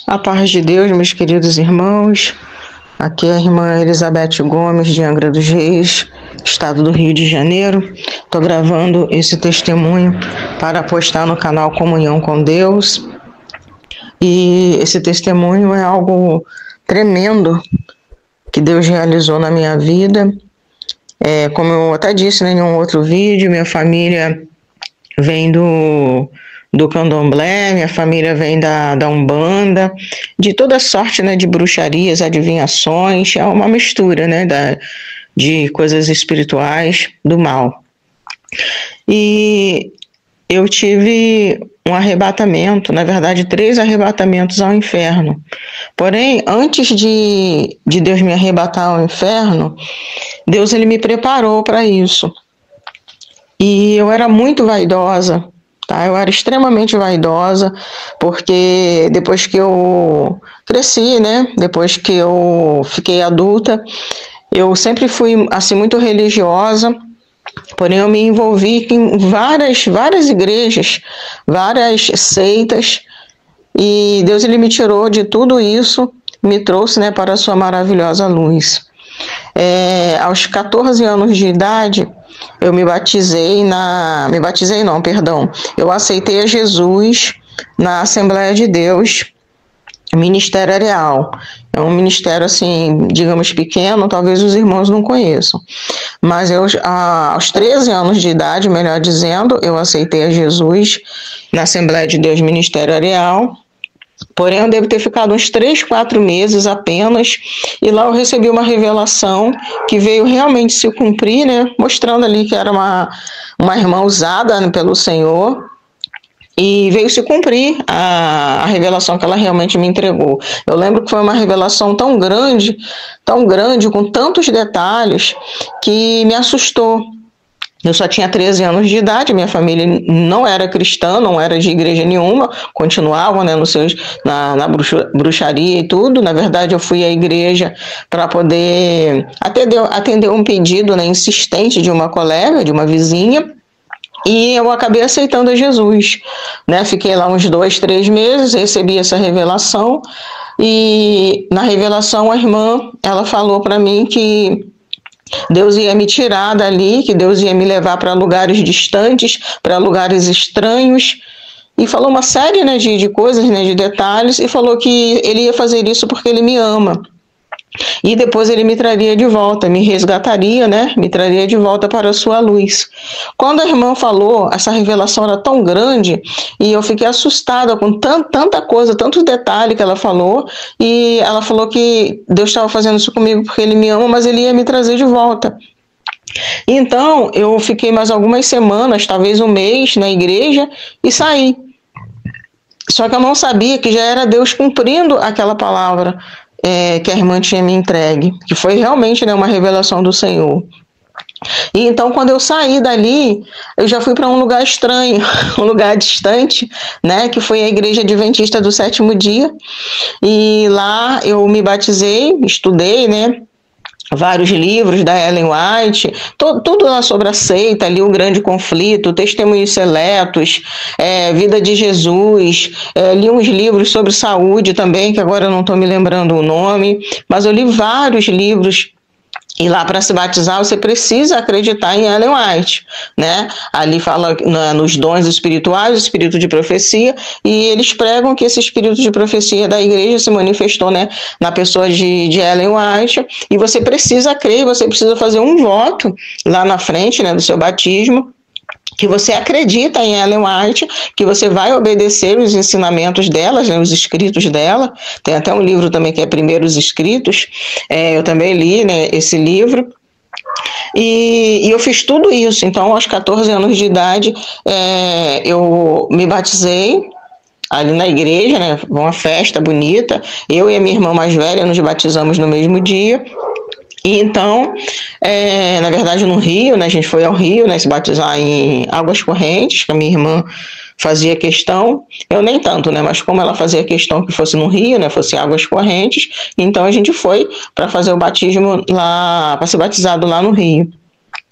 A paz de Deus, meus queridos irmãos. Aqui é a irmã Elizabeth Gomes, de Angra dos Reis, estado do Rio de Janeiro. Estou gravando esse testemunho para postar no canal Comunhão com Deus. E esse testemunho é algo tremendo que Deus realizou na minha vida. Como eu até disse em um outro vídeo, minha família vem do candomblé, minha família vem da Umbanda, de toda sorte, né, de bruxarias, adivinhações, é uma mistura, né, de coisas espirituais do mal. E eu tive um arrebatamento, na verdade 3 arrebatamentos ao inferno. Porém, antes de Deus me arrebatar ao inferno, Deus ele me preparou para isso. E eu era muito vaidosa, tá? Eu era extremamente vaidosa, porque depois que eu cresci, né? Depois que eu fiquei adulta, eu sempre fui assim muito religiosa. Porém, eu me envolvi em várias igrejas, várias seitas, e Deus ele me tirou de tudo isso, me trouxe, né, para a sua maravilhosa luz. Aos 14 anos de idade, eu eu aceitei a Jesus na Assembleia de Deus, Ministério Areal. É um ministério, assim, digamos, pequeno, talvez os irmãos não conheçam. Mas aos 13 anos de idade, melhor dizendo, eu aceitei a Jesus na Assembleia de Deus, Ministério Areal. Porém, eu devo ter ficado uns 3, 4 meses apenas, e lá eu recebi uma revelação que veio realmente se cumprir, né? Mostrando ali que era uma irmã usada, né, pelo Senhor, e veio se cumprir a revelação que ela realmente me entregou. Eu lembro que foi uma revelação tão grande, com tantos detalhes, que me assustou. Eu só tinha 13 anos de idade, minha família não era cristã, não era de igreja nenhuma, continuavam, né, na bruxaria e tudo. Na verdade, eu fui à igreja para poder atender um pedido, né, insistente de uma colega, de uma vizinha, e eu acabei aceitando a Jesus, né? Fiquei lá uns 2, 3 meses, recebi essa revelação, e na revelação a irmã, ela falou para mim que Deus ia me tirar dali, que Deus ia me levar para lugares distantes, para lugares estranhos, e falou uma série, né, de coisas, né, de detalhes, e falou que ele ia fazer isso porque ele me ama. E depois ele me traria de volta, me resgataria, né, me traria de volta para a sua luz. Quando a irmã falou, essa revelação era tão grande, e eu fiquei assustada com tanta coisa, tantos detalhes que ela falou, e ela falou que Deus estava fazendo isso comigo porque ele me ama, mas ele ia me trazer de volta. Então, eu fiquei mais algumas semanas, talvez um mês, na igreja, e saí. Só que eu não sabia que já era Deus cumprindo aquela palavra que a irmã tinha me entregue, que foi realmente, né, uma revelação do Senhor. E então, quando eu saí dali, eu já fui para um lugar estranho, um lugar distante, né, que foi a Igreja Adventista do 7º Dia, e lá eu me batizei, estudei, né, vários livros da Ellen White, tudo lá sobre a seita, ali o grande conflito, testemunhos seletos, vida de Jesus, li uns livros sobre saúde também, que agora eu não estou me lembrando o nome, mas eu li vários livros. E lá, para se batizar, você precisa acreditar em Ellen White, né? Ali fala nos dons espirituais, o espírito de profecia, e eles pregam que esse espírito de profecia da igreja se manifestou, né, na pessoa de Ellen White, e você precisa crer, você precisa fazer um voto lá na frente, né, do seu batismo, que você acredita em Ellen White, que você vai obedecer os ensinamentos dela, né, os escritos dela. Tem até um livro também que é Primeiros Escritos, eu também li, né, esse livro, e eu fiz tudo isso. Então, aos 14 anos de idade, eu me batizei ali na igreja, né, uma festa bonita, eu e a minha irmã mais velha nos batizamos no mesmo dia. E então, na verdade, no Rio, né, a gente foi ao Rio, né, se batizar em Águas Correntes, que a minha irmã fazia questão, eu nem tanto, né, mas como ela fazia questão que fosse no Rio, né, fosse Águas Correntes, então a gente foi para fazer o batismo lá, para ser batizado lá no Rio.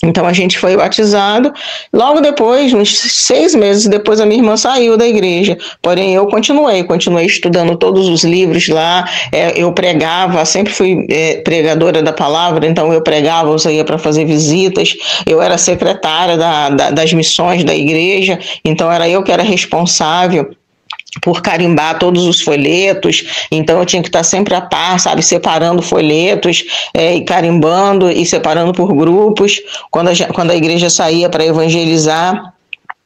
Então a gente foi batizado. Logo depois, uns 6 meses depois, a minha irmã saiu da igreja. Porém, eu continuei estudando todos os livros lá. Eu pregava, sempre fui pregadora da palavra, então eu pregava, eu saía para fazer visitas. Eu era secretária das missões da igreja, então era eu que era responsável por carimbar todos os folhetos, então eu tinha que estar sempre a par, sabe, separando folhetos, e carimbando e separando por grupos, quando a igreja saía para evangelizar.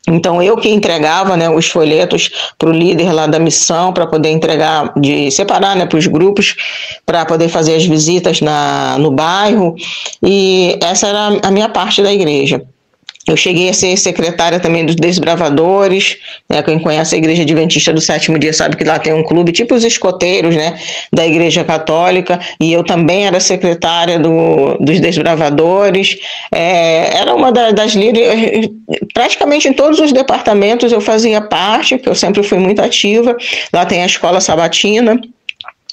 Então, eu que entregava, né, os folhetos para o líder lá da missão, para poder entregar, separar, né, para os grupos, para poder fazer as visitas no bairro, e essa era a minha parte da igreja. Eu cheguei a ser secretária também dos Desbravadores, né? Quem conhece a Igreja Adventista do Sétimo Dia sabe que lá tem um clube, tipo os escoteiros, né, da Igreja Católica, e eu também era secretária dos Desbravadores, era uma das líderes, praticamente em todos os departamentos eu fazia parte, porque eu sempre fui muito ativa. Lá tem a Escola Sabatina.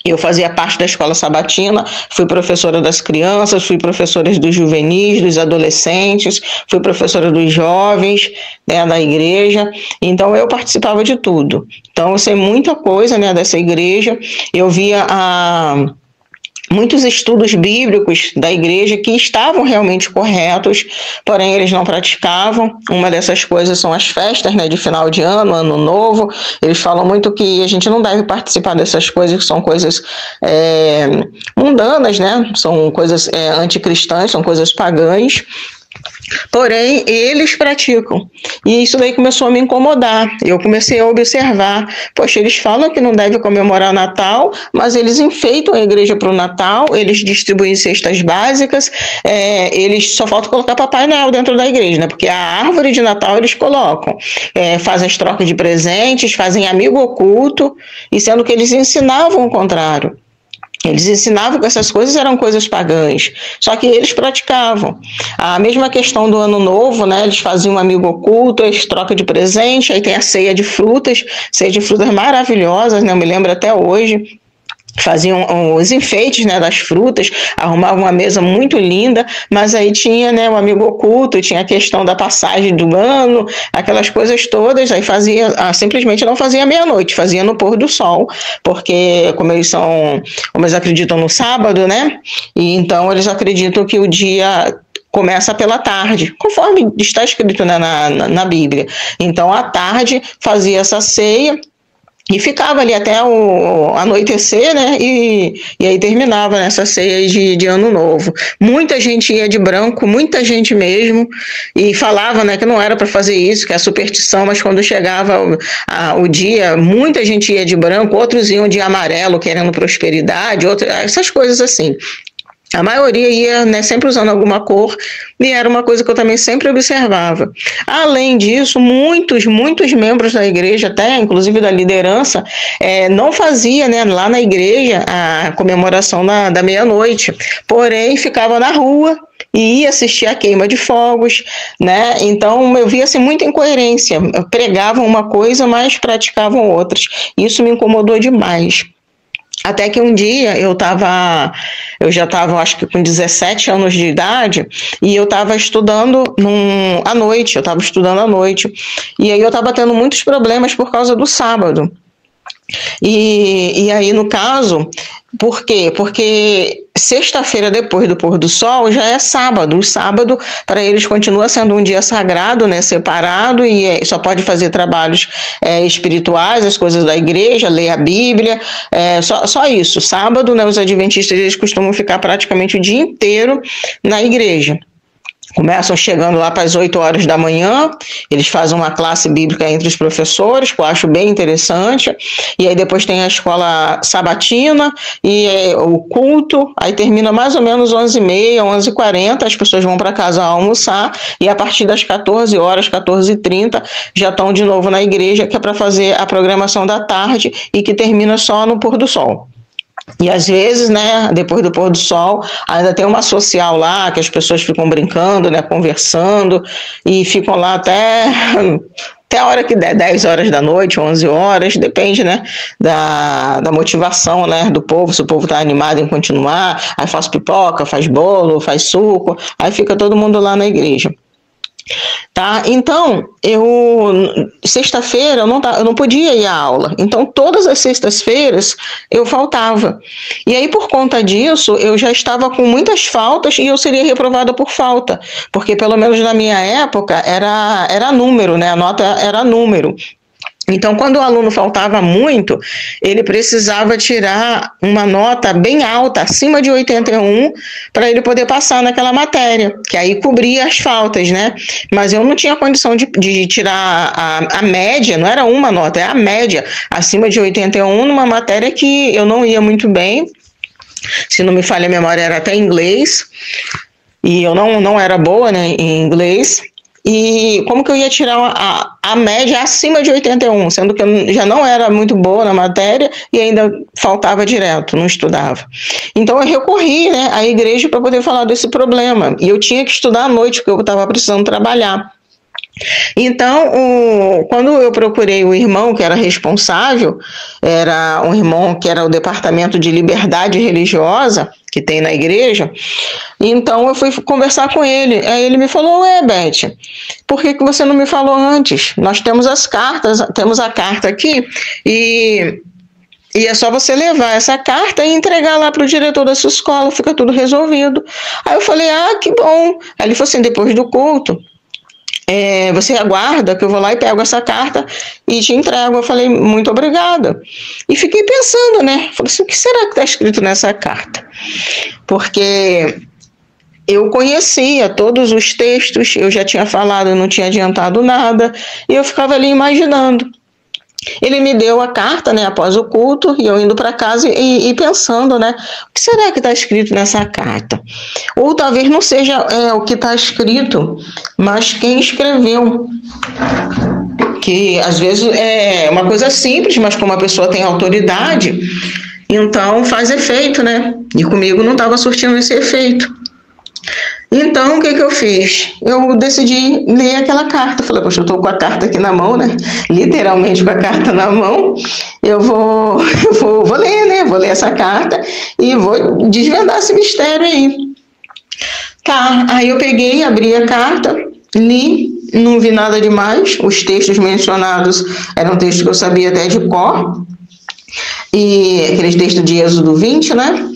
Eu fazia parte da escola sabatina, fui professora das crianças, fui professora dos juvenis, dos adolescentes, fui professora dos jovens, né, da igreja. Então eu participava de tudo. Então eu sei muita coisa, né, dessa igreja. Eu via muitos estudos bíblicos da igreja que estavam realmente corretos, porém eles não praticavam. Uma dessas coisas são as festas, né, de final de ano, ano novo. Eles falam muito que a gente não deve participar dessas coisas, que são coisas mundanas, né, são coisas anticristãs, são coisas pagãs. Porém, eles praticam. E isso daí começou a me incomodar. Eu comecei a observar. Poxa, eles falam que não deve comemorar o Natal, mas eles enfeitam a igreja para o Natal, eles distribuem cestas básicas, eles só falta colocar Papai Noel dentro da igreja, né? Porque a árvore de Natal eles colocam. Fazem as trocas de presentes, fazem amigo oculto, e sendo que eles ensinavam o contrário. Eles ensinavam que essas coisas eram coisas pagãs, só que eles praticavam. A mesma questão do Ano Novo, né? Eles faziam um amigo oculto, eles trocam de presente, aí tem a ceia de frutas maravilhosas, né? Eu me lembro até hoje. Faziam os enfeites, né, das frutas, arrumavam uma mesa muito linda, mas aí tinha, né, o amigo oculto, tinha a questão da passagem do ano, aquelas coisas todas. Aí simplesmente não fazia meia-noite, fazia no pôr do sol, porque como eles acreditam no sábado, né, e então eles acreditam que o dia começa pela tarde, conforme está escrito, né, na Bíblia. Então, à tarde, fazia essa ceia, e ficava ali até o anoitecer, né? E aí terminava nessa ceia de Ano Novo. Muita gente ia de branco, muita gente mesmo, e falava, né, que não era para fazer isso, que é superstição, mas quando chegava o dia, muita gente ia de branco, outros iam de amarelo, querendo prosperidade, essas coisas assim. A maioria ia, né, sempre usando alguma cor, e era uma coisa que eu também sempre observava. Além disso, muitos membros da igreja, até inclusive da liderança, não fazia, né, lá na igreja a comemoração da meia-noite, porém ficava na rua e ia assistir a queima de fogos, né? Então eu via assim, muita incoerência. Pregavam uma coisa, mas praticavam outras. Isso me incomodou demais. Até que um dia eu já estava, acho que com 17 anos de idade, e eu estava estudando à noite, e aí eu estava tendo muitos problemas por causa do sábado. E aí, no caso, por quê? Porque sexta-feira, depois do pôr do sol, já é sábado. O sábado, para eles, continua sendo um dia sagrado, né, separado, e só pode fazer trabalhos espirituais, as coisas da igreja, ler a Bíblia, só isso. Sábado, né, os adventistas, eles costumam ficar praticamente o dia inteiro na igreja. Começam chegando lá para as 8 horas da manhã, eles fazem uma classe bíblica entre os professores, que eu acho bem interessante, e aí depois tem a escola sabatina e o culto, aí termina mais ou menos 11h30, 11h40, as pessoas vão para casa almoçar, e a partir das 14 horas, 14h30, já estão de novo na igreja, que é para fazer a programação da tarde e que termina só no pôr do sol. E às vezes, né, depois do pôr do sol, ainda tem uma social lá que as pessoas ficam brincando, né, conversando, e ficam lá até a hora que der, 10 horas da noite, 11 horas, depende, né, da motivação, né, do povo, se o povo está animado em continuar, aí faz pipoca, faz bolo, faz suco, aí fica todo mundo lá na igreja. Tá? Então, sexta-feira eu não podia ir à aula, então todas as sextas-feiras eu faltava. E aí, por conta disso, eu já estava com muitas faltas e eu seria reprovada por falta, porque pelo menos na minha época era número, né? A nota era número. Então, quando o aluno faltava muito, ele precisava tirar uma nota bem alta, acima de 81, para ele poder passar naquela matéria, que aí cobria as faltas, né? Mas eu não tinha condição de tirar a média, não era uma nota, é a média, acima de 81, numa matéria que eu não ia muito bem. Se não me falha a memória, era até inglês, e eu não era boa, né, em inglês. E como que eu ia tirar a média acima de 81, sendo que eu já não era muito boa na matéria e ainda faltava direto, não estudava. Então eu recorri, né, à igreja para poder falar desse problema. E eu tinha que estudar à noite, porque eu estava precisando trabalhar. Então, quando eu procurei o irmão que era responsável, era um irmão que era o departamento de liberdade religiosa, que tem na igreja, então eu fui conversar com ele. Aí ele me falou: ué, Beth, por que você não me falou antes? Nós temos as cartas, temos a carta aqui, e é só você levar essa carta e entregar lá para o diretor da sua escola, fica tudo resolvido. Aí eu falei: ah, que bom. Aí ele falou assim: depois do culto, você aguarda que eu vou lá e pego essa carta e te entrego. Eu falei: muito obrigada. E fiquei pensando, né? Falei assim: o que será que está escrito nessa carta? Porque eu conhecia todos os textos, eu já tinha falado, não tinha adiantado nada, e eu ficava ali imaginando. Ele me deu a carta, né, após o culto, e eu indo para casa e pensando, né, o que será que está escrito nessa carta? Ou talvez não seja o que está escrito, mas quem escreveu. Que às vezes é uma coisa simples, mas como a pessoa tem autoridade, então faz efeito, né? E comigo não estava surtindo esse efeito. Então, o que eu fiz? Eu decidi ler aquela carta. Falei: poxa, eu estou com a carta aqui na mão, né? Literalmente com a carta na mão. Eu vou ler, né? Vou ler essa carta e vou desvendar esse mistério aí. Tá, aí eu peguei, abri a carta, li, não vi nada demais. Os textos mencionados eram textos que eu sabia até de cor. E aqueles textos de Êxodo 20, né?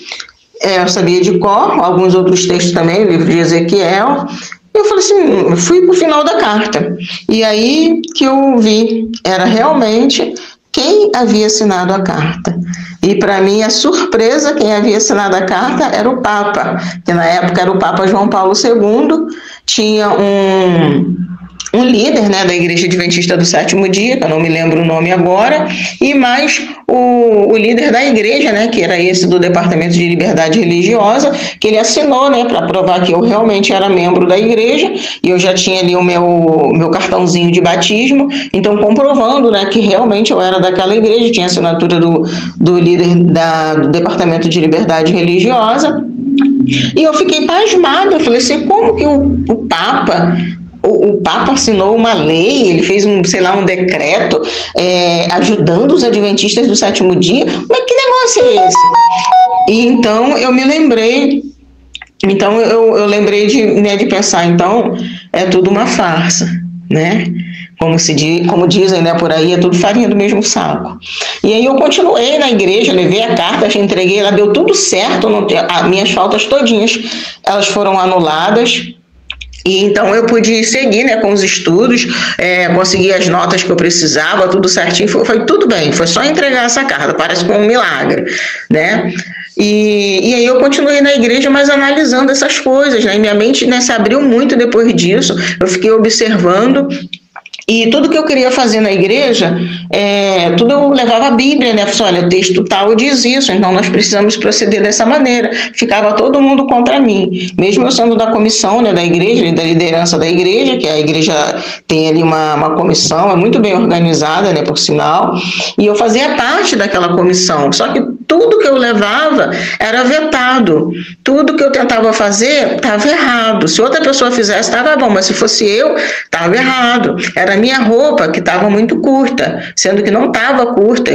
Eu sabia de cor, alguns outros textos também, o livro de Ezequiel. Eu falei assim, fui para o final da carta. E aí que eu vi, era realmente quem havia assinado a carta. E para minha surpresa, quem havia assinado a carta era o Papa, que na época era o Papa João Paulo II, tinha um líder, né, da Igreja Adventista do Sétimo Dia, que eu não me lembro o nome agora, e mais o líder da igreja, né, que era esse do Departamento de Liberdade Religiosa, que ele assinou, né, para provar que eu realmente era membro da igreja, e eu já tinha ali o meu cartãozinho de batismo, então comprovando, né, que realmente eu era daquela igreja, tinha a assinatura do líder do Departamento de Liberdade Religiosa, e eu fiquei pasmada. Eu falei assim: como que o Papa assinou uma lei, ele fez um decreto ajudando os adventistas do sétimo dia? Mas que negócio é esse? E então eu me lembrei, eu lembrei de pensar, então é tudo uma farsa, né? Como dizem, né, por aí, é tudo farinha do mesmo saco. E aí eu continuei na igreja, levei a carta, entreguei, ela deu tudo certo, as minhas faltas todinhas, elas foram anuladas. E então eu pude seguir, né, com os estudos, consegui as notas que eu precisava, tudo certinho, foi tudo bem, foi só entregar essa carta, parece um milagre, né? E aí eu continuei na igreja, mas analisando essas coisas, né? E minha mente, né, se abriu muito depois disso, eu fiquei observando E tudo que eu queria fazer na igreja, tudo eu levava a Bíblia, né? Falei, olha, o texto tal diz isso, então nós precisamos proceder dessa maneira. Ficava todo mundo contra mim. Mesmo eu sendo da comissão, né, da igreja, da liderança da igreja, que a igreja tem ali uma comissão, é muito bem organizada, né, por sinal, e eu fazia parte daquela comissão. Só que tudo que eu levava era vetado. Tudo que eu tentava fazer estava errado. Se outra pessoa fizesse, estava bom, mas se fosse eu, estava errado. Era a minha roupa que estava muito curta, sendo que não estava curta.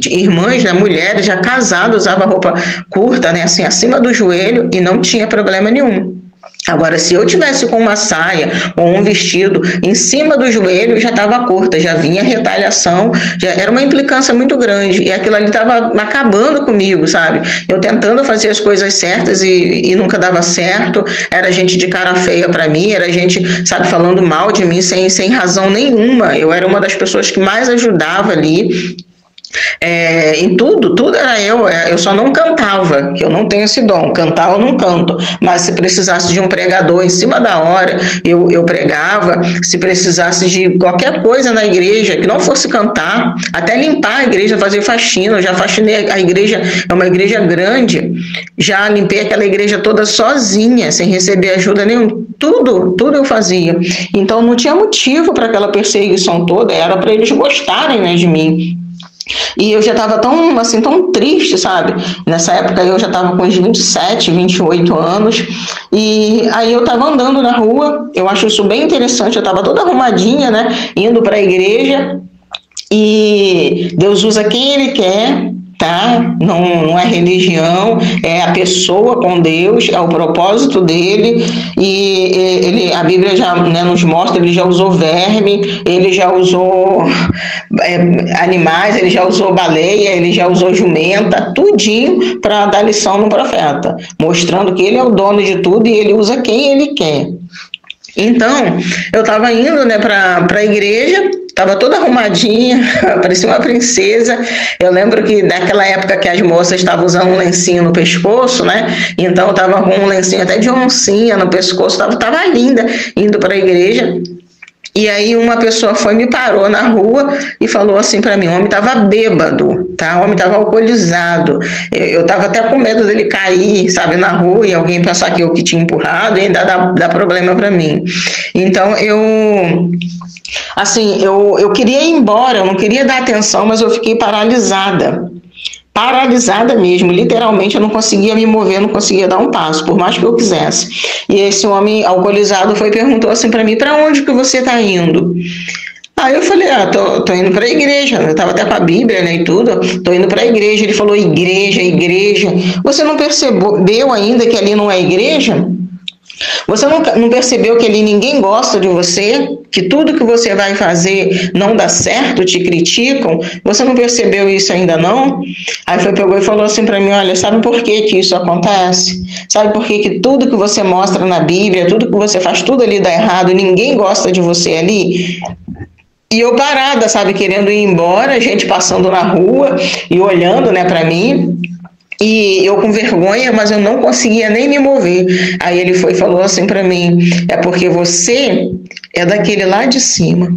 Irmãs, né, mulheres já casadas usavam roupa curta, né, assim, acima do joelho, e não tinha problema nenhum. Agora, se eu tivesse com uma saia ou um vestido em cima do joelho, já estava curta, já vinha retaliação, já era uma implicância muito grande, e aquilo ali estava acabando comigo, sabe? Eu tentando fazer as coisas certas e nunca dava certo, era gente de cara feia para mim, era gente, sabe, falando mal de mim sem razão nenhuma. Eu era uma das pessoas que mais ajudava ali. Em tudo era eu só não cantava, que eu não tenho esse dom, cantar eu não canto, mas se precisasse de um pregador em cima da hora, eu pregava. Se precisasse de qualquer coisa na igreja, que não fosse cantar, até limpar a igreja, fazer faxina, eu já faxinei a igreja, é uma igreja grande, já limpei aquela igreja toda sozinha, sem receber ajuda nenhuma, tudo eu fazia. Então não tinha motivo para aquela perseguição toda, era para eles gostarem, né, de mim. E eu já estava tão triste, sabe? Nessa época eu já estava com uns 27, 28 anos, e aí eu estava andando na rua, eu acho isso bem interessante, eu estava toda arrumadinha, né? Indo para a igreja, e Deus usa quem Ele quer, tá? Não é religião, é a pessoa com Deus, é o propósito dele, e a Bíblia já, né, nos mostra, ele já usou verme, ele já usou animais, ele já usou baleia, ele já usou jumenta, tudinho para dar lição no profeta, mostrando que ele é o dono de tudo e ele usa quem ele quer. Então, eu estava indo, né, para a igreja, estava toda arrumadinha, parecia uma princesa. Eu lembro que naquela época que as moças estavam usando um lencinho no pescoço, né? Então eu estava com um lencinho até de oncinha no pescoço, estava linda, indo para a igreja. E aí uma pessoa me parou na rua e falou assim para mim, o homem estava bêbado, tá? O homem estava alcoolizado. Eu estava até com medo dele cair, sabe, na rua, e alguém pensar que eu que tinha empurrado e ainda dar problema para mim. Então eu queria ir embora, eu não queria dar atenção, mas eu fiquei paralisada mesmo, literalmente eu não conseguia me mover, não conseguia dar um passo, por mais que eu quisesse. E esse homem alcoolizado perguntou assim para mim, para onde que você está indo? Aí eu falei, tô indo para a igreja, eu estava até com a Bíblia, né, e tudo, tô indo para a igreja. Ele falou, igreja, você não percebeu ainda que ali não é igreja? Você não percebeu que ali ninguém gosta de você? Que tudo que você vai fazer não dá certo, te criticam? Você não percebeu isso ainda não? Aí pegou e falou assim para mim, olha, sabe por que isso acontece? Sabe por que tudo que você mostra na Bíblia, tudo que você faz, tudo ali dá errado, ninguém gosta de você ali? E eu parada, sabe, querendo ir embora, a gente passando na rua e olhando, né, para mim. E eu com vergonha, mas eu não conseguia nem me mover. Aí ele falou assim para mim, é porque você é daquele lá de cima.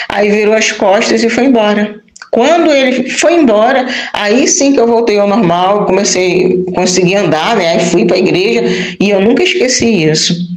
Aí virou as costas e foi embora. Quando ele foi embora, aí sim que eu voltei ao normal, consegui andar, né? Aí fui para a igreja e eu nunca esqueci isso.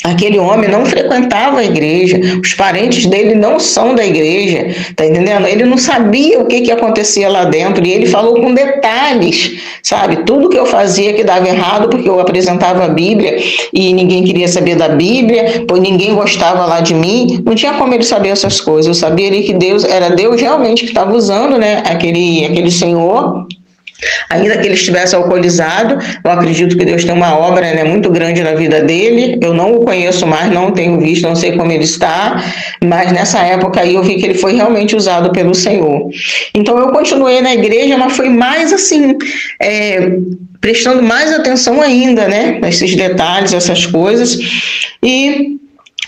Aquele homem não frequentava a igreja, os parentes dele não são da igreja, tá entendendo? Ele não sabia o que acontecia lá dentro e ele falou com detalhes, sabe? Tudo que eu fazia que dava errado porque eu apresentava a Bíblia e ninguém queria saber da Bíblia, pois ninguém gostava lá de mim, não tinha como ele saber essas coisas. Eu sabia ali que era Deus realmente que estava usando, né? Aquele senhor. Ainda que ele estivesse alcoolizado, eu acredito que Deus tem uma obra, né, muito grande na vida dele. Eu não o conheço mais, não o tenho visto, não sei como ele está, mas nessa época aí eu vi que ele foi realmente usado pelo Senhor. Então eu continuei na igreja, mas foi mais assim, prestando mais atenção ainda, né, nesses detalhes, essas coisas, e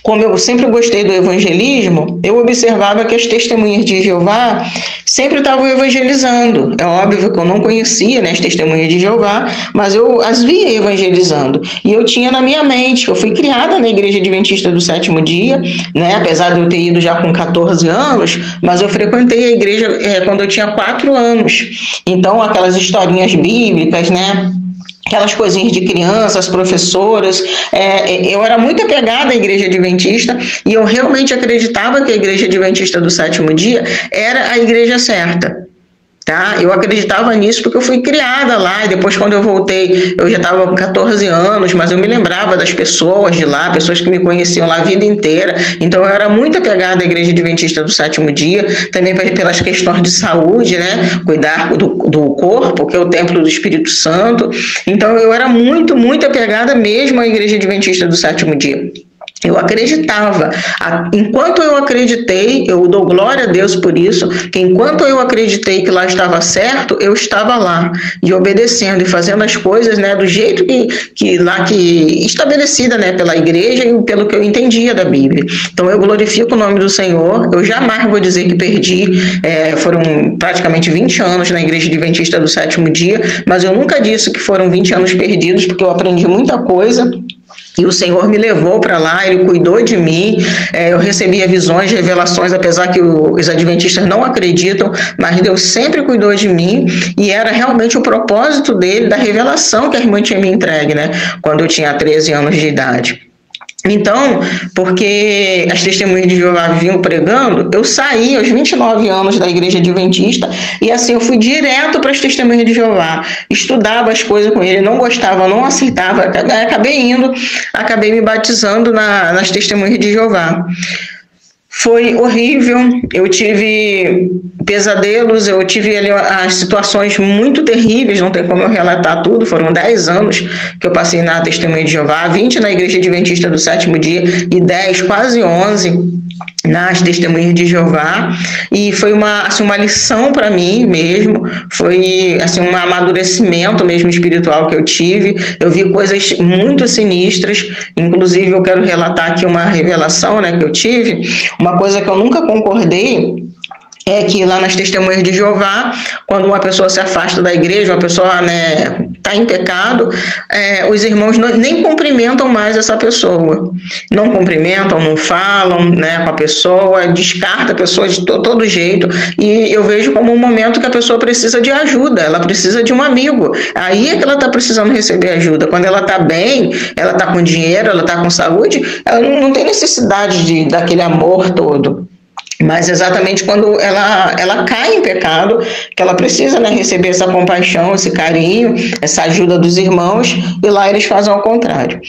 como eu sempre gostei do evangelismo, eu observava que as testemunhas de Jeová sempre estavam evangelizando. É óbvio que eu não conhecia, né, as testemunhas de Jeová, mas eu as via evangelizando. E eu tinha na minha mente, eu fui criada na Igreja Adventista do Sétimo Dia, né, apesar de eu ter ido já com 14 anos, mas eu frequentei a igreja quando eu tinha 4 anos. Então, aquelas historinhas bíblicas, né, aquelas coisinhas de crianças, professoras, eu era muito apegada à Igreja Adventista e eu realmente acreditava que a Igreja Adventista do Sétimo Dia era a igreja certa. Tá? Eu acreditava nisso porque eu fui criada lá, e depois quando eu voltei, eu já estava com 14 anos, mas eu me lembrava das pessoas de lá, pessoas que me conheciam lá a vida inteira, então eu era muito apegada à Igreja Adventista do Sétimo Dia, também pelas questões de saúde, né? Cuidar do corpo, que é o templo do Espírito Santo, então eu era muito, muito apegada mesmo à Igreja Adventista do Sétimo Dia. Eu acreditava. Enquanto eu acreditei, eu dou glória a Deus por isso, que enquanto eu acreditei que lá estava certo, eu estava lá, e obedecendo e fazendo as coisas, né, do jeito que estabelecida, né, pela igreja e pelo que eu entendia da Bíblia. Então eu glorifico o nome do Senhor, eu jamais vou dizer que perdi, foram praticamente 20 anos na Igreja Adventista do Sétimo Dia, mas eu nunca disse que foram 20 anos perdidos, porque eu aprendi muita coisa. E o Senhor me levou para lá, Ele cuidou de mim, eu recebia visões, revelações, apesar que os adventistas não acreditam, mas Deus sempre cuidou de mim, e era realmente o propósito dele, da revelação que a irmã tinha me entregue, né, quando eu tinha 13 anos de idade. Então, porque as testemunhas de Jeová vinham pregando, eu saí aos 29 anos da Igreja Adventista e assim eu fui direto para as testemunhas de Jeová, estudava as coisas com ele, não gostava, não aceitava, acabei indo, acabei me batizando nas testemunhas de Jeová. Foi horrível, eu tive pesadelos, eu tive ali as situações muito terríveis, não tem como eu relatar tudo, foram 10 anos que eu passei na Testemunha de Jeová, 20 na Igreja Adventista do Sétimo Dia e 10, quase 11 nas Testemunhas de Jeová, e foi uma lição para mim mesmo, foi assim, um amadurecimento mesmo espiritual que eu tive, eu vi coisas muito sinistras, inclusive eu quero relatar aqui uma revelação, né, que eu tive, uma coisa que eu nunca concordei, é que lá nas Testemunhas de Jeová, quando uma pessoa se afasta da igreja, uma pessoa, né, está em pecado, os irmãos nem cumprimentam mais essa pessoa. Não cumprimentam, não falam, né, com a pessoa, descarta a pessoa de todo jeito. E eu vejo como um momento que a pessoa precisa de ajuda, ela precisa de um amigo. Aí é que ela está precisando receber ajuda. Quando ela está bem, ela está com dinheiro, ela está com saúde, ela não tem necessidade daquele amor todo. Mas exatamente quando ela cai em pecado, que ela precisa, né, receber essa compaixão, esse carinho, essa ajuda dos irmãos, e lá eles fazem ao contrário.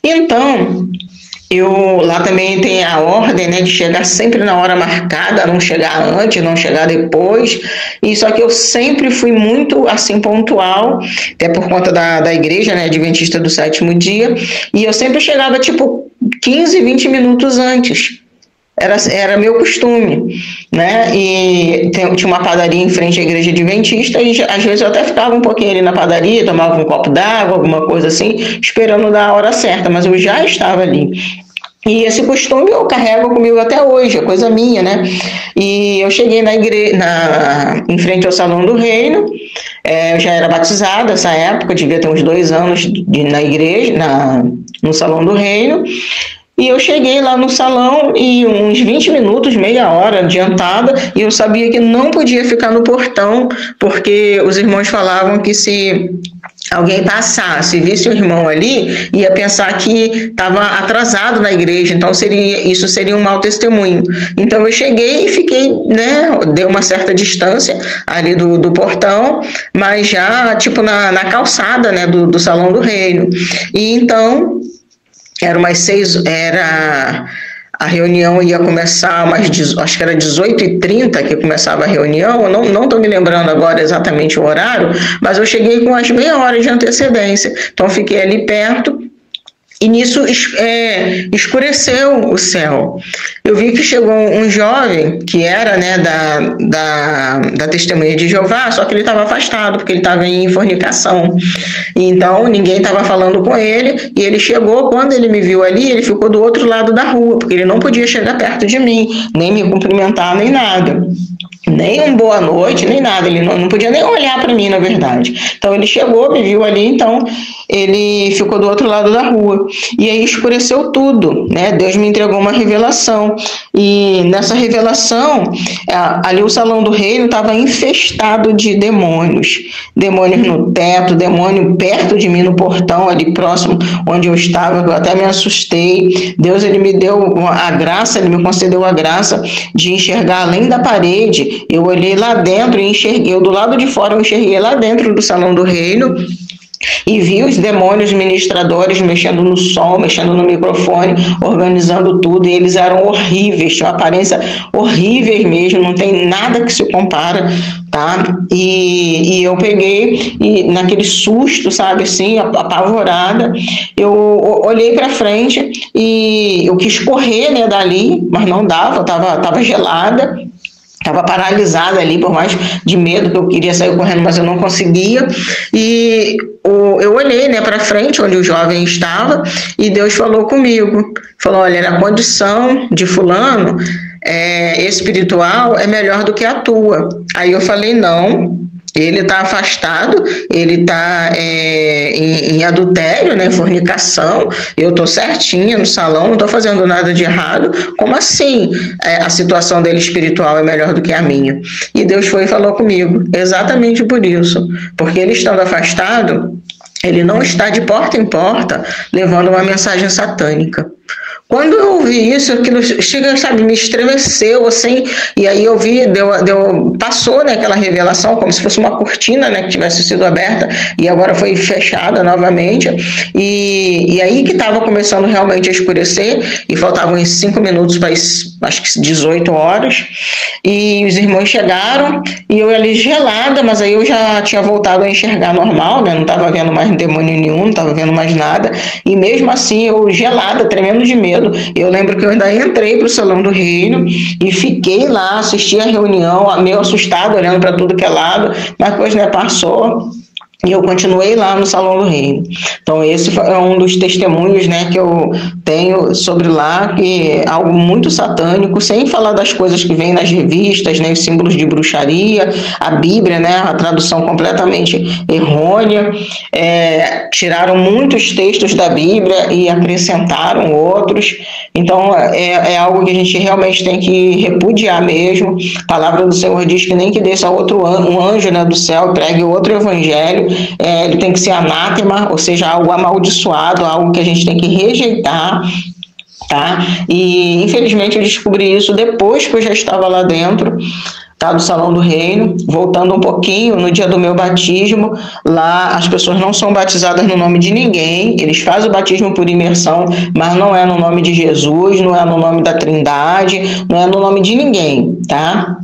Então, lá também tem a ordem, né, de chegar sempre na hora marcada, não chegar antes, não chegar depois, e só que eu sempre fui muito assim pontual, até por conta da igreja, né, Adventista do Sétimo Dia, e eu sempre chegava tipo 15, 20 minutos antes. Era meu costume, né? E tinha uma padaria em frente à Igreja Adventista e às vezes eu até ficava um pouquinho ali na padaria, tomava um copo d'água, alguma coisa assim, esperando dar a hora certa, mas eu já estava ali. E esse costume eu carrego comigo até hoje, é coisa minha, né? E eu cheguei na igreja, em frente ao Salão do Reino, eu já era batizada nessa época, devia ter uns 2 anos na igreja, no Salão do Reino. E eu cheguei lá no salão e uns 20 minutos, meia hora adiantada, e eu sabia que não podia ficar no portão, porque os irmãos falavam que se alguém passasse, visse o irmão ali, ia pensar que estava atrasado na igreja, então isso seria um mau testemunho. Então eu cheguei e fiquei, né, dei uma certa distância ali do portão, mas já tipo na calçada, né, do Salão do Reino. E então a reunião ia começar acho que era 18h30 que começava a reunião, eu não estou me lembrando agora exatamente o horário, mas eu cheguei com umas meia hora de antecedência, então fiquei ali perto, E nisso escureceu o céu. Eu vi que chegou um jovem que era, né, da Testemunha de Jeová, só que ele estava afastado, porque ele estava em fornicação. Então, ninguém estava falando com ele, e ele chegou, quando ele me viu ali, ele ficou do outro lado da rua, porque ele não podia chegar perto de mim, nem me cumprimentar, nem nada. Nem um boa noite, nem nada, ele não podia nem olhar para mim, na verdade. Então ele chegou, me viu ali, então ele ficou do outro lado da rua. E aí escureceu tudo, né? Deus me entregou uma revelação. E nessa revelação, ali o Salão do Reino estava infestado de demônios. Demônios no teto, demônio perto de mim no portão, ali próximo onde eu estava, que eu até me assustei. Deus, ele me deu a graça, ele me concedeu a graça de enxergar além da parede. Eu olhei lá dentro e enxerguei, do lado de fora eu enxerguei lá dentro do Salão do Reino e vi os demônios ministradores mexendo no som, mexendo no microfone, organizando tudo, e eles eram horríveis, tinham aparência horríveis mesmo, não tem nada que se compara, tá? E eu peguei, e naquele susto, sabe, assim, apavorada, eu olhei para frente e eu quis correr, né, dali, mas não dava, eu tava gelada, estava paralisada ali, por mais de medo que eu queria sair correndo, mas eu não conseguia. E eu olhei, né, para frente, onde o jovem estava, e Deus falou comigo. Falou, olha, a condição de fulano espiritual é melhor do que a tua. Aí eu falei, não. Ele está afastado, ele está em adultério, né, fornicação, eu estou certinha no salão, não estou fazendo nada de errado, como assim a situação dele espiritual é melhor do que a minha? E Deus foi e falou comigo, exatamente por isso, porque ele estando afastado, ele não está de porta em porta levando uma mensagem satânica. Quando eu ouvi isso, aquilo chega, sabe, me estremeceu, assim, e aí eu vi, passou, né, aquela revelação, como se fosse uma cortina, né, que tivesse sido aberta, e agora foi fechada novamente, e aí que estava começando realmente a escurecer, e faltavam uns 5 minutos para, acho que 18 horas, e os irmãos chegaram, e eu ali gelada, mas aí eu já tinha voltado a enxergar normal, né, não estava vendo mais demônio nenhum, não estava vendo mais nada, e mesmo assim eu gelada, tremendo de medo. Eu lembro que eu ainda entrei para o Salão do Reino e fiquei lá, assisti a reunião, meio assustado, olhando para tudo que é lado, mas depois, né, passou. E eu continuei lá no Salão do Reino. Então, esse é um dos testemunhos, né, que eu tenho sobre lá, que é algo muito satânico, sem falar das coisas que vêm nas revistas, né, os símbolos de bruxaria, a Bíblia, né, a tradução completamente errônea, tiraram muitos textos da Bíblia e acrescentaram outros. Então, é algo que a gente realmente tem que repudiar mesmo. A palavra do Senhor diz que nem que desça um anjo, né, do céu, pregue outro evangelho, ele tem que ser anátema, ou seja, algo amaldiçoado, algo que a gente tem que rejeitar, tá? E infelizmente eu descobri isso depois que eu já estava lá dentro, tá, do Salão do Reino. Voltando um pouquinho, no dia do meu batismo, lá as pessoas não são batizadas no nome de ninguém, eles fazem o batismo por imersão, mas não é no nome de Jesus, não é no nome da Trindade, não é no nome de ninguém, tá?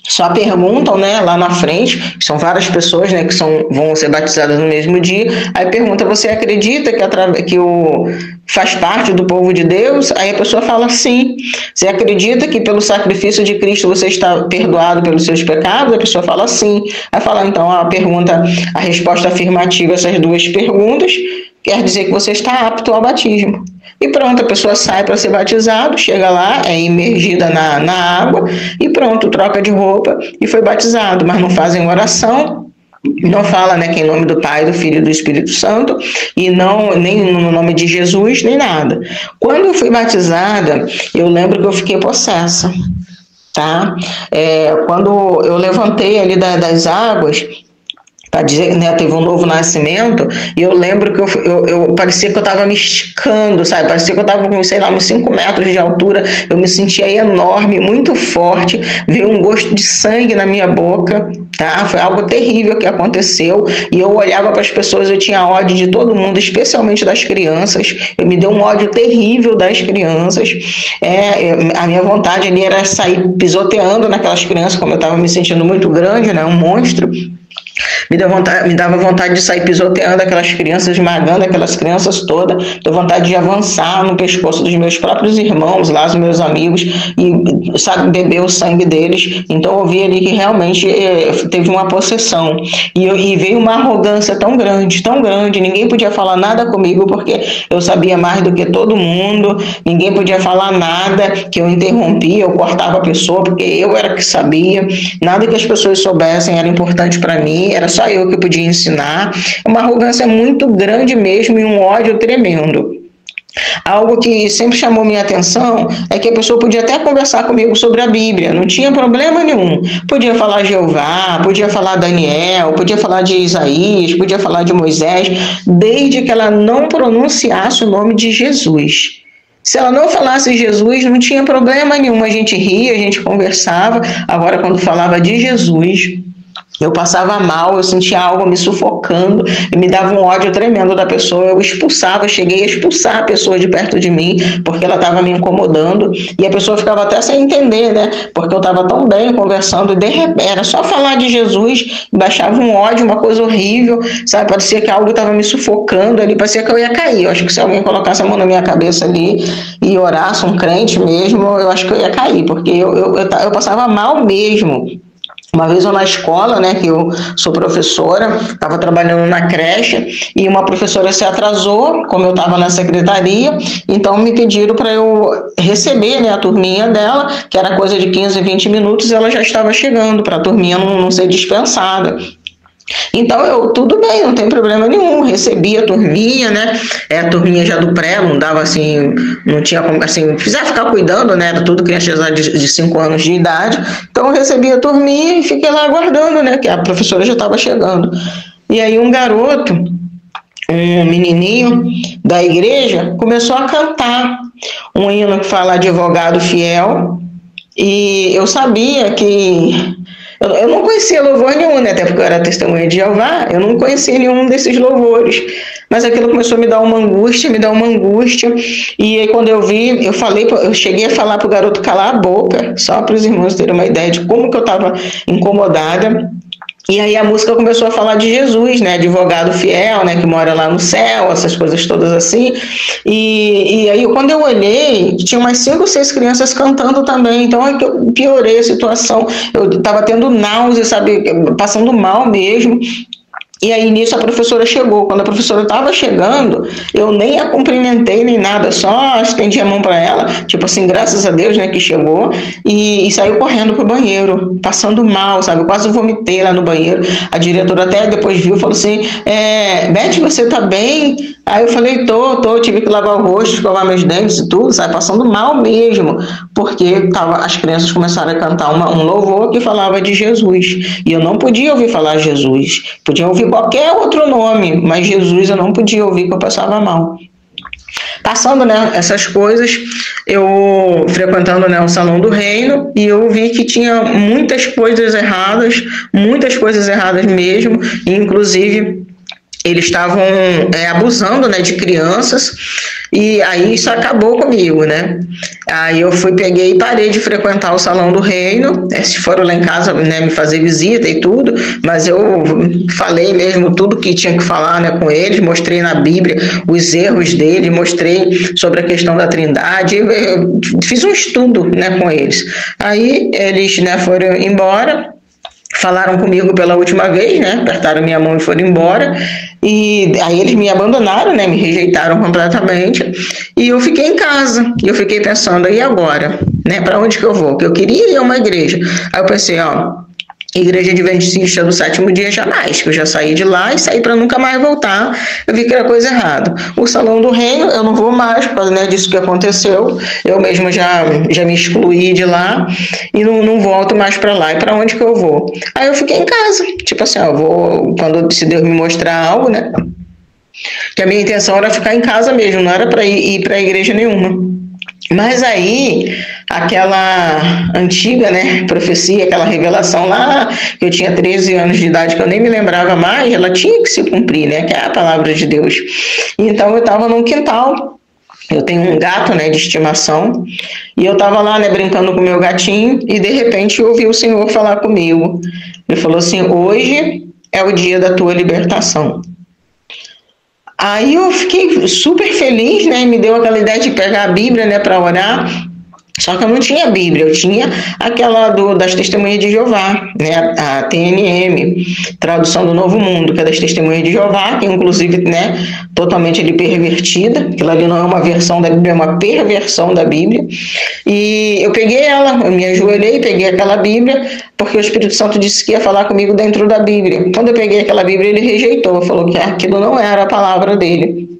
Só perguntam, né, lá na frente, são várias pessoas, né, que vão ser batizadas no mesmo dia, aí pergunta, você acredita que faz parte do povo de Deus? Aí a pessoa fala sim. Você acredita que pelo sacrifício de Cristo você está perdoado pelos seus pecados? A pessoa fala sim. Aí fala, então, a resposta afirmativa a essas duas perguntas quer dizer que você está apto ao batismo. E pronto, a pessoa sai para ser batizado, chega lá, é imergida na água e pronto, troca de roupa e foi batizado, mas não fazem oração, não fala, né, que em nome do Pai, do Filho e do Espírito Santo, e nem no nome de Jesus, nem nada. Quando eu fui batizada, eu lembro que eu fiquei possessa, tá? Quando eu levantei ali das águas, para dizer, né, teve um novo nascimento, e eu lembro que eu parecia que eu estava me esticando, sabe? Parecia que eu estava com, sei lá, uns 5 metros de altura, eu me sentia enorme, muito forte, veio um gosto de sangue na minha boca, tá? Foi algo terrível que aconteceu, e eu olhava para as pessoas, eu tinha ódio de todo mundo, especialmente das crianças, me deu um ódio terrível das crianças, a minha vontade ali era sair pisoteando naquelas crianças, como eu estava me sentindo muito grande, né, um monstro. Me dava vontade de sair pisoteando aquelas crianças, esmagando aquelas crianças todas, dava vontade de avançar no pescoço dos meus próprios irmãos, lá, os meus amigos, e, sabe, beber o sangue deles. Então eu vi ali que realmente teve uma possessão. E veio uma arrogância tão grande, ninguém podia falar nada comigo, porque eu sabia mais do que todo mundo, ninguém podia falar nada, que eu interrompia, eu cortava a pessoa, porque eu era que sabia, nada que as pessoas soubessem era importante para mim, era só eu que podia ensinar. Uma arrogância muito grande mesmo e um ódio tremendo. Algo que sempre chamou minha atenção é que a pessoa podia até conversar comigo sobre a Bíblia, não tinha problema nenhum. Podia falar Jeová, podia falar Daniel, podia falar de Isaías, podia falar de Moisés, desde que ela não pronunciasse o nome de Jesus. Se ela não falasse Jesus, não tinha problema nenhum, a gente ria, a gente conversava. Agora, quando falava de Jesus, eu passava mal, eu sentia algo me sufocando e me dava um ódio tremendo da pessoa. Eu expulsava, eu cheguei a expulsar a pessoa de perto de mim, porque ela estava me incomodando, e a pessoa ficava até sem entender, né? Porque eu estava tão bem conversando, e de repente era só falar de Jesus, baixava um ódio, uma coisa horrível, sabe? Parecia que algo estava me sufocando ali, parecia que eu ia cair. Eu acho que se alguém colocasse a mão na minha cabeça ali e orasse, um crente mesmo, eu acho que eu ia cair, porque eu passava mal mesmo. Uma vez eu na escola, né, que eu sou professora, estava trabalhando na creche e uma professora se atrasou, como eu estava na secretaria, então me pediram para eu receber, né, a turminha dela, que era coisa de 15, 20 minutos, ela já estava chegando para a turminha não ser dispensada. Então, tudo bem, não tem problema nenhum, recebi a turminha, né, a turminha já do pré, não dava assim, não tinha como, assim, precisava ficar cuidando, né, era tudo criança de 5 anos de idade, então eu recebi a turminha e fiquei lá aguardando, né, que a professora já estava chegando. E aí um garoto, um menininho da igreja, começou a cantar um hino que fala advogado fiel, e eu sabia que eu não conhecia louvor nenhum, né? Até porque eu era testemunha de Jeová, eu não conhecia nenhum desses louvores. Mas aquilo começou a me dar uma angústia, E aí quando eu vi, eu cheguei a falar para o garoto calar a boca, só para os irmãos terem uma ideia de como que eu estava incomodada. E aí a música começou a falar de Jesus, né, advogado fiel, né, que mora lá no céu, essas coisas todas assim. E aí quando eu olhei, tinha umas 5 ou 6 crianças cantando também, então é que eu piorei a situação. Eu estava tendo náusea, sabe, passando mal mesmo. E aí nisso a professora chegou. Quando a professora estava chegando, eu nem a cumprimentei nem nada, só estendi a mão para ela, tipo assim, graças a Deus, né, que chegou, e saiu correndo pro banheiro, passando mal, sabe, eu quase vomitei lá no banheiro. A diretora até depois viu e falou assim, Beth, você tá bem? Aí eu falei, tô, tive que lavar o rosto, escovar meus dentes e tudo, sabe, passando mal mesmo, porque as crianças começaram a cantar um louvor que falava de Jesus, e eu não podia ouvir falar Jesus, podia ouvir qualquer outro nome, mas Jesus eu não podia ouvir, porque eu passava mal. Passando, né, essas coisas, eu frequentando, né, o Salão do Reino, e eu vi que tinha muitas coisas erradas mesmo, e inclusive eles estavam abusando, né, de crianças, e aí isso acabou comigo, né? Aí eu peguei e parei de frequentar o Salão do Reino, se foram lá em casa, né, me fazer visita e tudo, mas eu falei mesmo tudo que tinha que falar, né, com eles, mostrei na Bíblia os erros deles, mostrei sobre a questão da Trindade, fiz um estudo, né, com eles. Aí eles, né, foram embora, falaram comigo pela última vez, né, apertaram minha mão e foram embora, e aí eles me abandonaram, né, me rejeitaram completamente, e eu fiquei em casa, e eu fiquei pensando, e agora, né, para onde que eu vou? Porque eu queria ir a uma igreja. Aí eu pensei, Igreja Adventista do Sétimo Dia jamais, que eu já saí de lá e saí para nunca mais voltar, eu vi que era coisa errada. O Salão do Reino, eu não vou mais, por causa, né, disso que aconteceu, eu mesma já me excluí de lá e não volto mais para lá. E para onde que eu vou? Aí eu fiquei em casa, tipo assim, eu vou, se Deus me mostrar algo, né, que a minha intenção era ficar em casa mesmo, não era para ir para a igreja nenhuma. Mas aí, aquela antiga, né, profecia, aquela revelação lá, que eu tinha 13 anos de idade, que eu nem me lembrava mais, ela tinha que se cumprir, né, que é a palavra de Deus. Então eu estava num quintal, eu tenho um gato, né, de estimação, e eu estava lá, né, brincando com o meu gatinho, e de repente eu ouvi o Senhor falar comigo. Ele falou assim, hoje é o dia da tua libertação. Aí eu fiquei super feliz, né? Me deu aquela ideia de pegar a Bíblia, né, para orar. Só que eu não tinha Bíblia, eu tinha aquela das Testemunhas de Jeová, né, a TNM, Tradução do Novo Mundo, que é das Testemunhas de Jeová, que inclusive, né, totalmente ali pervertida, aquilo ali não é uma versão da Bíblia, é uma perversão da Bíblia, e eu peguei ela, eu me ajoelhei, peguei aquela Bíblia, porque o Espírito Santo disse que ia falar comigo dentro da Bíblia. Quando eu peguei aquela Bíblia, ele rejeitou, falou que aquilo não era a palavra dele.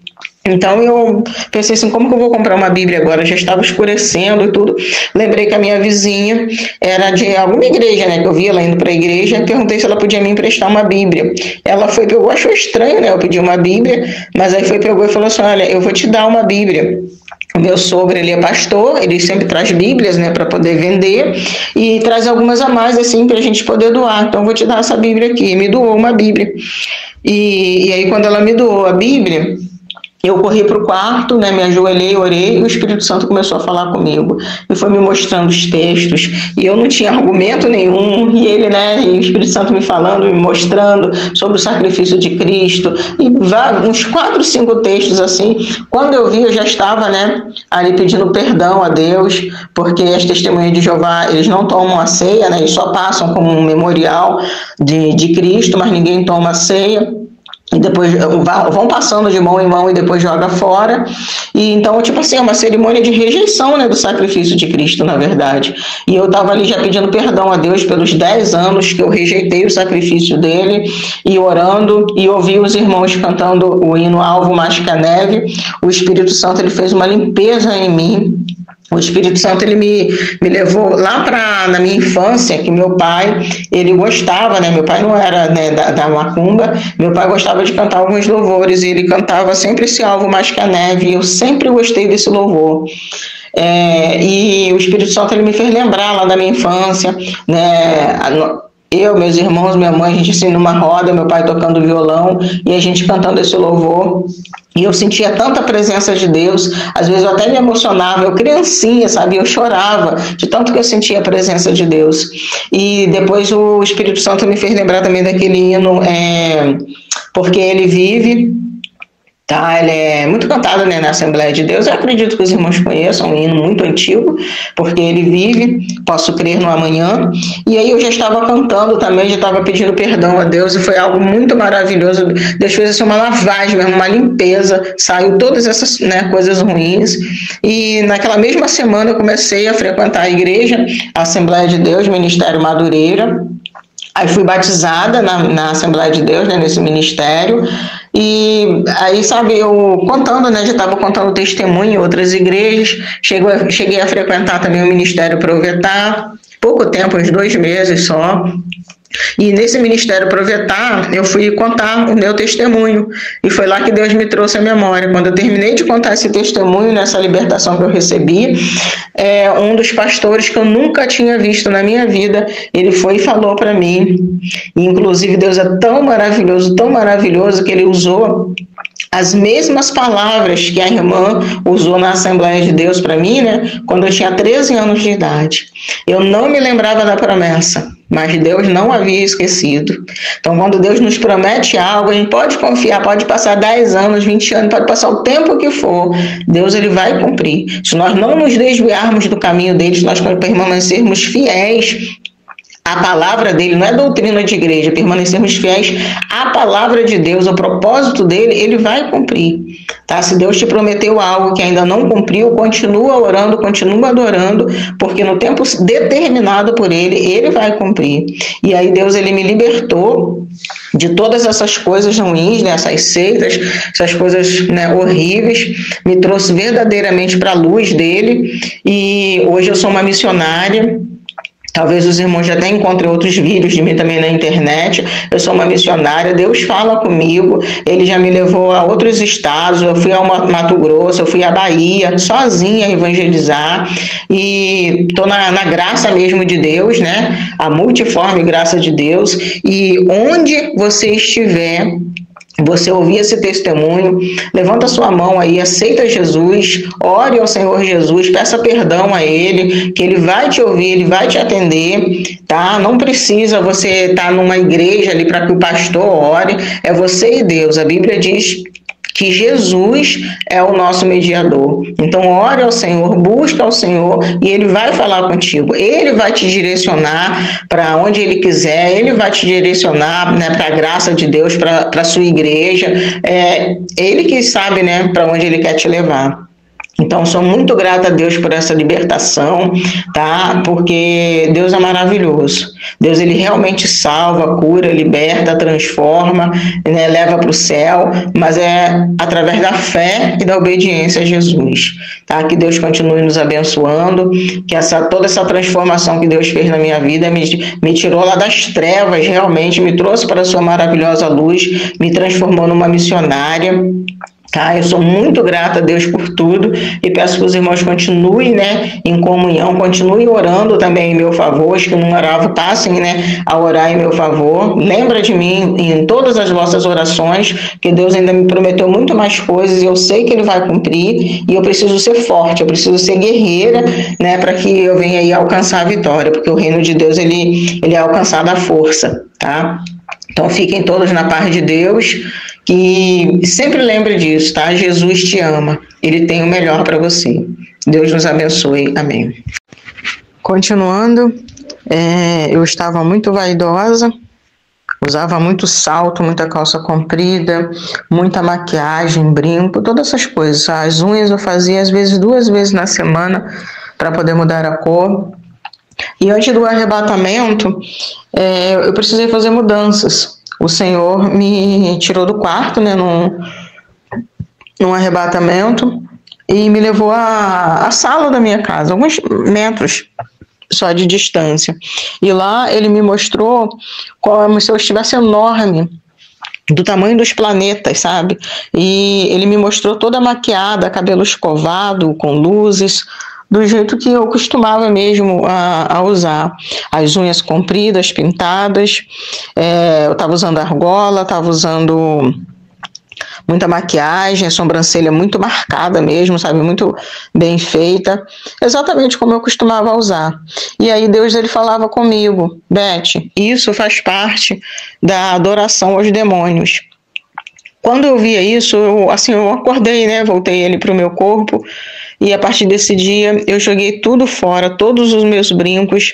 Então eu pensei assim, como que eu vou comprar uma Bíblia agora? Já estava escurecendo e tudo. Lembrei que a minha vizinha era de alguma igreja, né? Que eu vi ela indo para a igreja, perguntei se ela podia me emprestar uma Bíblia. Ela foi, pegou, achou estranho, né? Eu pedi uma Bíblia, mas aí foi, pegou e falou assim, olha, eu vou te dar uma Bíblia. O meu sogro, ele é pastor, ele sempre traz Bíblias, né, para poder vender, e traz algumas a mais, assim, para a gente poder doar. Então, eu vou te dar essa Bíblia aqui. E me doou uma Bíblia. E aí, quando ela me doou a Bíblia, eu corri para o quarto, né, me ajoelhei, orei, e o Espírito Santo começou a falar comigo. E foi me mostrando os textos, e eu não tinha argumento nenhum, e ele, né, e o Espírito Santo me falando, me mostrando sobre o sacrifício de Cristo, e uns 4, 5 textos assim. Quando eu vi, eu já estava, né, ali pedindo perdão a Deus, porque as Testemunhas de Jeová, eles não tomam a ceia, né, eles só passam como um memorial de Cristo, mas ninguém toma a ceia. E depois vão passando de mão em mão e depois joga fora. E então, tipo assim, é uma cerimônia de rejeição, né, do sacrifício de Cristo, na verdade. E eu estava ali já pedindo perdão a Deus pelos 10 anos que eu rejeitei o sacrifício dele, e orando, e ouvi os irmãos cantando o hino Alvo Mais que a Neve. O Espírito Santo, ele fez uma limpeza em mim. O Espírito Santo, ele me levou lá na minha infância, que meu pai, ele gostava, né? Meu pai não era, né, da macumba, meu pai gostava de cantar alguns louvores, e ele cantava sempre esse Alvo Mais que a Neve, e eu sempre gostei desse louvor. E o Espírito Santo, ele me fez lembrar lá da minha infância, né? Eu, meus irmãos, minha mãe, a gente assim numa roda, meu pai tocando violão, e a gente cantando esse louvor. E eu sentia tanta presença de Deus, às vezes eu até me emocionava, eu criancinha, sabe, eu chorava de tanto que eu sentia a presença de Deus. E depois o Espírito Santo me fez lembrar também daquele hino, Porque Ele Vive. Tá, ele é muito cantado, né, na Assembleia de Deus. Eu acredito que os irmãos conheçam, um hino muito antigo, porque ele vive, posso crer no amanhã. E aí eu já estava cantando também, já estava pedindo perdão a Deus, e foi algo muito maravilhoso. Deus fez assim, uma lavagem, uma limpeza, saiu todas essas, né, coisas ruins. E naquela mesma semana eu comecei a frequentar a igreja, a Assembleia de Deus, Ministério Madureira. Aí fui batizada na Assembleia de Deus, né, nesse ministério. E aí, sabe, eu contando, né, já estava contando testemunho em outras igrejas, cheguei a frequentar também o Ministério Provetar, pouco tempo, uns 2 meses só. E nesse Ministério Provetar, eu fui contar o meu testemunho, e foi lá que Deus me trouxe a memória. Quando eu terminei de contar esse testemunho, nessa libertação que eu recebi, um dos pastores que eu nunca tinha visto na minha vida, ele foi e falou para mim, e inclusive Deus é tão maravilhoso, que ele usou as mesmas palavras que a irmã usou na Assembleia de Deus para mim, né, quando eu tinha 13 anos de idade. Eu não me lembrava da promessa, mas Deus não havia esquecido. Então, quando Deus nos promete algo, a gente pode confiar, pode passar 10 anos, 20 anos, pode passar o tempo que for, Deus, ele vai cumprir. Se nós não nos desviarmos do caminho dele, se nós permanecermos fiéis à palavra dele, não é doutrina de igreja, permanecermos fiéis à palavra de Deus, ao propósito dele, ele vai cumprir. Tá? Se Deus te prometeu algo que ainda não cumpriu, continua orando, continua adorando, porque no tempo determinado por ele, ele vai cumprir. E aí Deus, ele me libertou de todas essas coisas ruins, né, essas seitas, essas coisas, né, horríveis, me trouxe verdadeiramente para a luz dele, e hoje eu sou uma missionária. Talvez os irmãos já tenham encontrado outros vídeos de mim também na internet. Eu sou uma missionária, Deus fala comigo, ele já me levou a outros estados, eu fui ao Mato Grosso, eu fui à Bahia, sozinha evangelizar, e estou na graça mesmo de Deus, né? A multiforme graça de Deus, e onde você estiver, você ouvir esse testemunho, levanta sua mão aí, aceita Jesus, ore ao Senhor Jesus, peça perdão a Ele, que Ele vai te ouvir, Ele vai te atender, tá? Não precisa você estar numa igreja ali para que o pastor ore, é você e Deus. A Bíblia diz que Jesus é o nosso mediador. Então, ore ao Senhor, busca ao Senhor e Ele vai falar contigo. Ele vai te direcionar para onde Ele quiser, Ele vai te direcionar, né, para a graça de Deus, para a sua igreja. É Ele que sabe, né, para onde Ele quer te levar. Então, sou muito grata a Deus por essa libertação, tá? Porque Deus é maravilhoso. Deus, Ele realmente salva, cura, liberta, transforma, né? Leva para o céu, mas é através da fé e da obediência a Jesus, tá? Que Deus continue nos abençoando, que toda essa transformação que Deus fez na minha vida me tirou lá das trevas, realmente, me trouxe para a sua maravilhosa luz, me transformou numa missionária. Tá, eu sou muito grata a Deus por tudo e peço que os irmãos continuem, né, em comunhão, continuem orando também em meu favor, os que não oravam passem, né, a orar em meu favor. Lembra de mim em todas as vossas orações, que Deus ainda me prometeu muito mais coisas e eu sei que Ele vai cumprir e eu preciso ser forte, eu preciso ser guerreira, né, para que eu venha aí alcançar a vitória, porque o reino de Deus, ele é alcançado à força, tá? Então fiquem todos na paz de Deus. E sempre lembre disso, tá? Jesus te ama, Ele tem o melhor para você. Deus nos abençoe, amém. Continuando, eu estava muito vaidosa, usava muito salto, muita calça comprida, muita maquiagem, brinco, todas essas coisas. As unhas eu fazia às vezes 2 vezes na semana para poder mudar a cor. E antes do arrebatamento, eu precisei fazer mudanças. O Senhor me tirou do quarto, né, num arrebatamento, e me levou à sala da minha casa, alguns metros só de distância. E lá Ele me mostrou como se eu estivesse enorme, do tamanho dos planetas, sabe? E Ele me mostrou toda maquiada, cabelo escovado, com luzes, do jeito que eu costumava mesmo a usar. As unhas compridas, pintadas, eu estava usando argola, estava usando muita maquiagem, a sobrancelha muito marcada mesmo, sabe, muito bem feita, exatamente como eu costumava usar. E aí Deus, Ele falava comigo: Beth, isso faz parte da adoração aos demônios. Quando eu via isso, eu acordei, né, voltei ele para o meu corpo, e a partir desse dia eu joguei tudo fora, todos os meus brincos.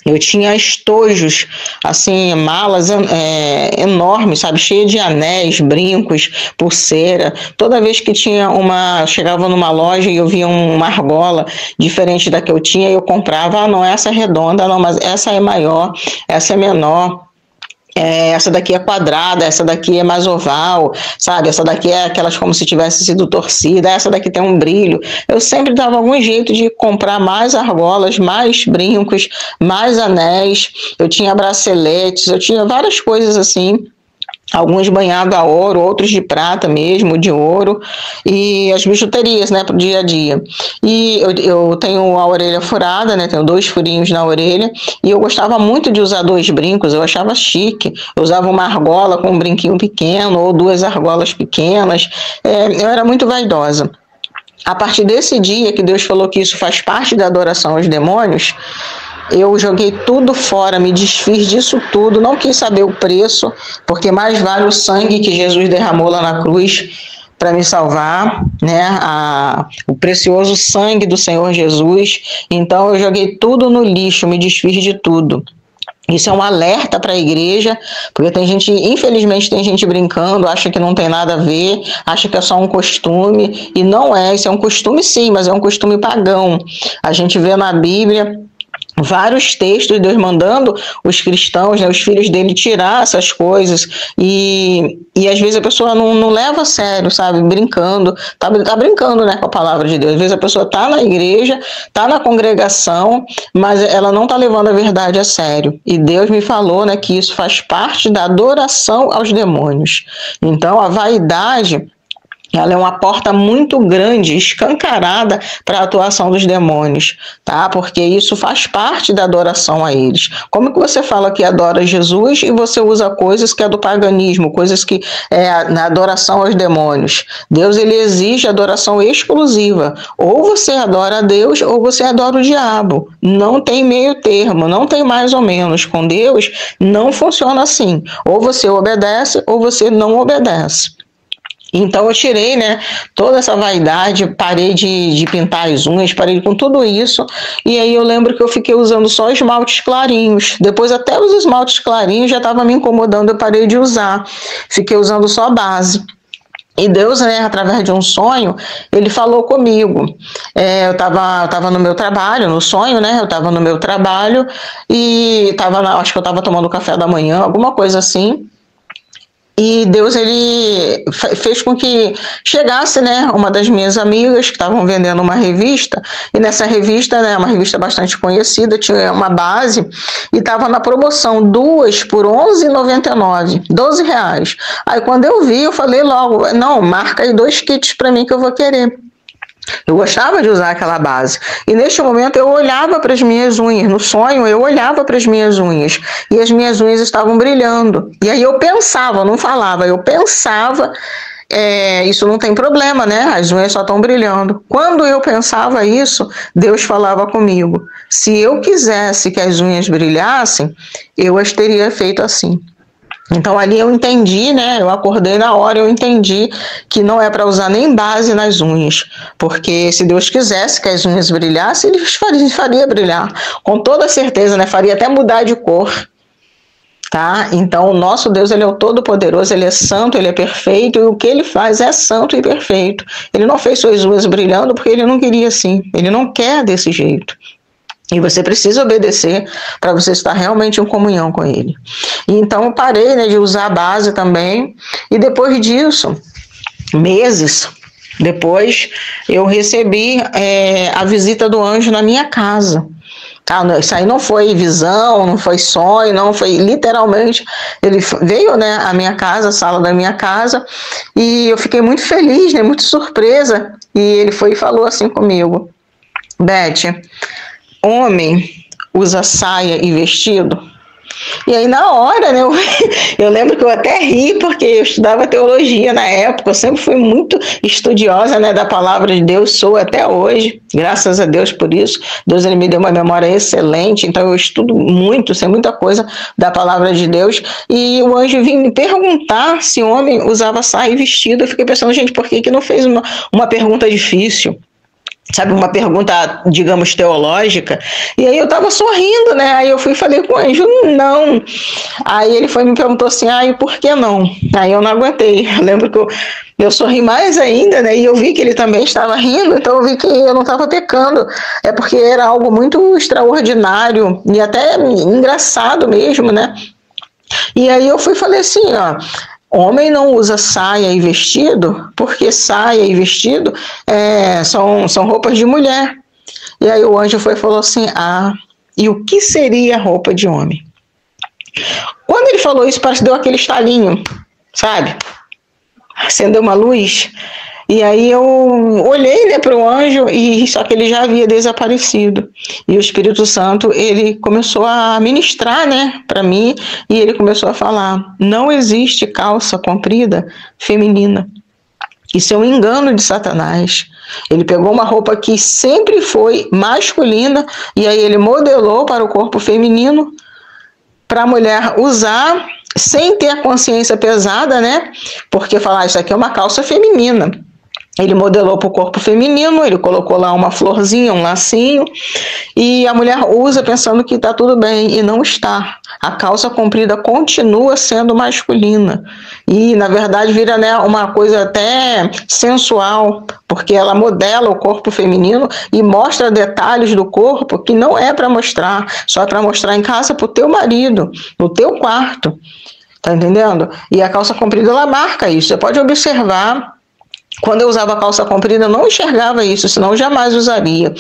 Eu tinha estojos, assim, malas enormes, sabe, cheia de anéis, brincos, pulseira. Toda vez que chegava numa loja e eu via uma argola diferente da que eu tinha, eu comprava. Ah, não, essa é redonda, não, mas essa é maior, essa é menor. Essa daqui é quadrada, essa daqui é mais oval, sabe? Essa daqui é aquelas como se tivesse sido torcida, essa daqui tem um brilho. Eu sempre dava algum jeito de comprar mais argolas, mais brincos, mais anéis. Eu tinha braceletes, eu tinha várias coisas assim. Alguns banhados a ouro, outros de prata mesmo, de ouro, e as bijuterias, né, para o dia a dia. E eu tenho a orelha furada, né, tenho 2 furinhos na orelha, e eu gostava muito de usar 2 brincos, eu achava chique. Eu usava uma argola com um brinquinho pequeno, ou 2 argolas pequenas, eu era muito vaidosa. A partir desse dia que Deus falou que isso faz parte da adoração aos demônios, eu joguei tudo fora, me desfiz disso tudo, não quis saber o preço, porque mais vale o sangue que Jesus derramou lá na cruz para me salvar, né? O precioso sangue do Senhor Jesus. Então eu joguei tudo no lixo, me desfiz de tudo. Isso é um alerta para a igreja, porque infelizmente tem gente brincando, acha que não tem nada a ver, acha que é só um costume, e não é. Isso é um costume sim, mas é um costume pagão. A gente vê na Bíblia vários textos, Deus mandando os cristãos, né, os filhos dele, tirar essas coisas, e às vezes a pessoa não leva a sério, sabe, brincando, tá brincando, né, com a palavra de Deus. Às vezes a pessoa tá na igreja, tá na congregação, mas ela não tá levando a verdade a sério, e Deus me falou, né, que isso faz parte da adoração aos demônios. Então a vaidade Ela é uma porta muito grande, escancarada para a atuação dos demônios, tá? Porque isso faz parte da adoração a eles. Como que você fala que adora Jesus e você usa coisas que é do paganismo, coisas que é na adoração aos demônios? Deus, ele exige adoração exclusiva. Ou você adora a Deus ou você adora o diabo. Não tem meio termo, não tem mais ou menos. Com Deus não funciona assim. Ou você obedece ou você não obedece. Então eu tirei, né, toda essa vaidade, parei de pintar as unhas, parei com tudo isso, e aí eu lembro que eu fiquei usando só esmaltes clarinhos. Depois até os esmaltes clarinhos já estavam me incomodando, eu parei de usar. Fiquei usando só base. E Deus, né, através de um sonho, ele falou comigo. Eu estava no meu trabalho, no sonho, né? Eu estava no meu trabalho e acho que eu estava tomando café da manhã, alguma coisa assim. E Deus, ele fez com que chegasse, né, uma das minhas amigas que estavam vendendo uma revista, e nessa revista, né, uma revista bastante conhecida, tinha uma base, e estava na promoção, 2 por R$11,99, R$12. Aí quando eu vi, eu falei logo, não, marca aí 2 kits para mim que eu vou querer. Eu gostava de usar aquela base. E neste momento eu olhava para as minhas unhas. No sonho eu olhava para as minhas unhas. E as minhas unhas estavam brilhando. E aí eu pensava, não falava, eu pensava, isso não tem problema, né? As unhas só estão brilhando. Quando eu pensava isso, Deus falava comigo. Se eu quisesse que as unhas brilhassem, eu as teria feito assim. Então ali eu entendi, né? Eu acordei na hora, eu entendi que não é para usar nem base nas unhas, porque se Deus quisesse que as unhas brilhassem, ele faria brilhar, com toda certeza, né? Faria até mudar de cor, tá? Então o nosso Deus, ele é o Todo-Poderoso, ele é santo, ele é perfeito, e o que ele faz é santo e perfeito. Ele não fez suas unhas brilhando porque ele não queria assim, ele não quer desse jeito. E você precisa obedecer para você estar realmente em comunhão com ele. E então eu parei, né, de usar a base também. E depois disso, meses depois, eu recebi a visita do anjo na minha casa. Isso aí não foi visão, não foi sonho, não foi literalmente. Ele veio, né, à minha casa, a sala da minha casa, e eu fiquei muito feliz, né, muito surpresa. E ele foi e falou assim comigo: Beth, homem usa saia e vestido? E aí na hora, né, eu lembro que eu até ri, porque eu estudava teologia na época, eu sempre fui muito estudiosa, né, da palavra de Deus, sou até hoje, graças a Deus por isso. Deus, ele me deu uma memória excelente, então eu estudo muito, sei muita coisa da palavra de Deus, e o anjo vinha me perguntar se homem usava saia e vestido. Eu fiquei pensando, gente, por que não fez uma pergunta difícil? Sabe, uma pergunta, digamos, teológica. E aí eu estava sorrindo, né? Aí eu fui e falei com o anjo, não. Aí ele foi e me perguntou assim, e por que não? Aí eu não aguentei. Eu lembro que eu sorri mais ainda, né? E eu vi que ele também estava rindo, então eu vi que eu não estava pecando. É porque era algo muito extraordinário e até engraçado mesmo, né? E aí eu fui e falei assim, ó, homem não usa saia e vestido, porque saia e vestido são roupas de mulher. E aí o anjo foi e falou assim, e o que seria roupa de homem? Quando ele falou isso, parece que deu aquele estalinho, sabe? Acendeu uma luz. E aí eu olhei, né, para o anjo, e só que ele já havia desaparecido. E o Espírito Santo, ele começou a ministrar, né, para mim, e ele começou a falar, não existe calça comprida feminina. Isso é um engano de Satanás. Ele pegou uma roupa que sempre foi masculina, e aí ele modelou para o corpo feminino, para a mulher usar, sem ter a consciência pesada, né, porque falar, isso aqui é uma calça feminina. Ele modelou para o corpo feminino, ele colocou lá uma florzinha, um lacinho, e a mulher usa pensando que está tudo bem, e não está. A calça comprida continua sendo masculina. E, na verdade, vira, né, uma coisa até sensual, porque ela modela o corpo feminino e mostra detalhes do corpo que não é para mostrar, só é para mostrar em casa para o teu marido, no teu quarto. Tá entendendo? E a calça comprida, ela marca isso. Você pode observar Quando eu usava calça comprida, eu não enxergava isso, senão eu jamais usaria.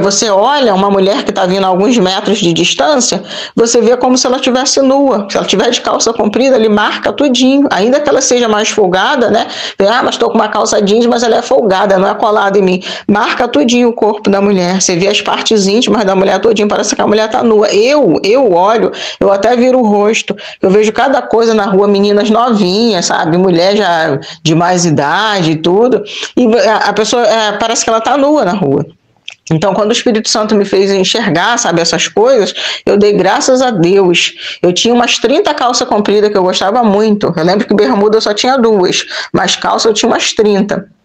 Você olha uma mulher que está vindo a alguns metros de distância, você vê como se ela estivesse nua. Se ela tiver de calça comprida, ele marca tudinho. Ainda que ela seja mais folgada, né? Mas estou com uma calça jeans, mas ela é folgada, não é colada em mim. Marca tudinho o corpo da mulher. Você vê as partes íntimas da mulher tudinho, parece que a mulher está nua. Eu olho, eu até viro o rosto. Eu vejo cada coisa na rua, meninas novinhas, sabe? Mulher já de mais idade, tudo, e a pessoa parece que ela está nua na rua. Então, quando o Espírito Santo me fez enxergar, sabe, essas coisas, eu dei graças a Deus. Eu tinha umas 30 calças compridas que eu gostava muito. Eu lembro que bermuda eu só tinha 2, mas calça eu tinha umas 30.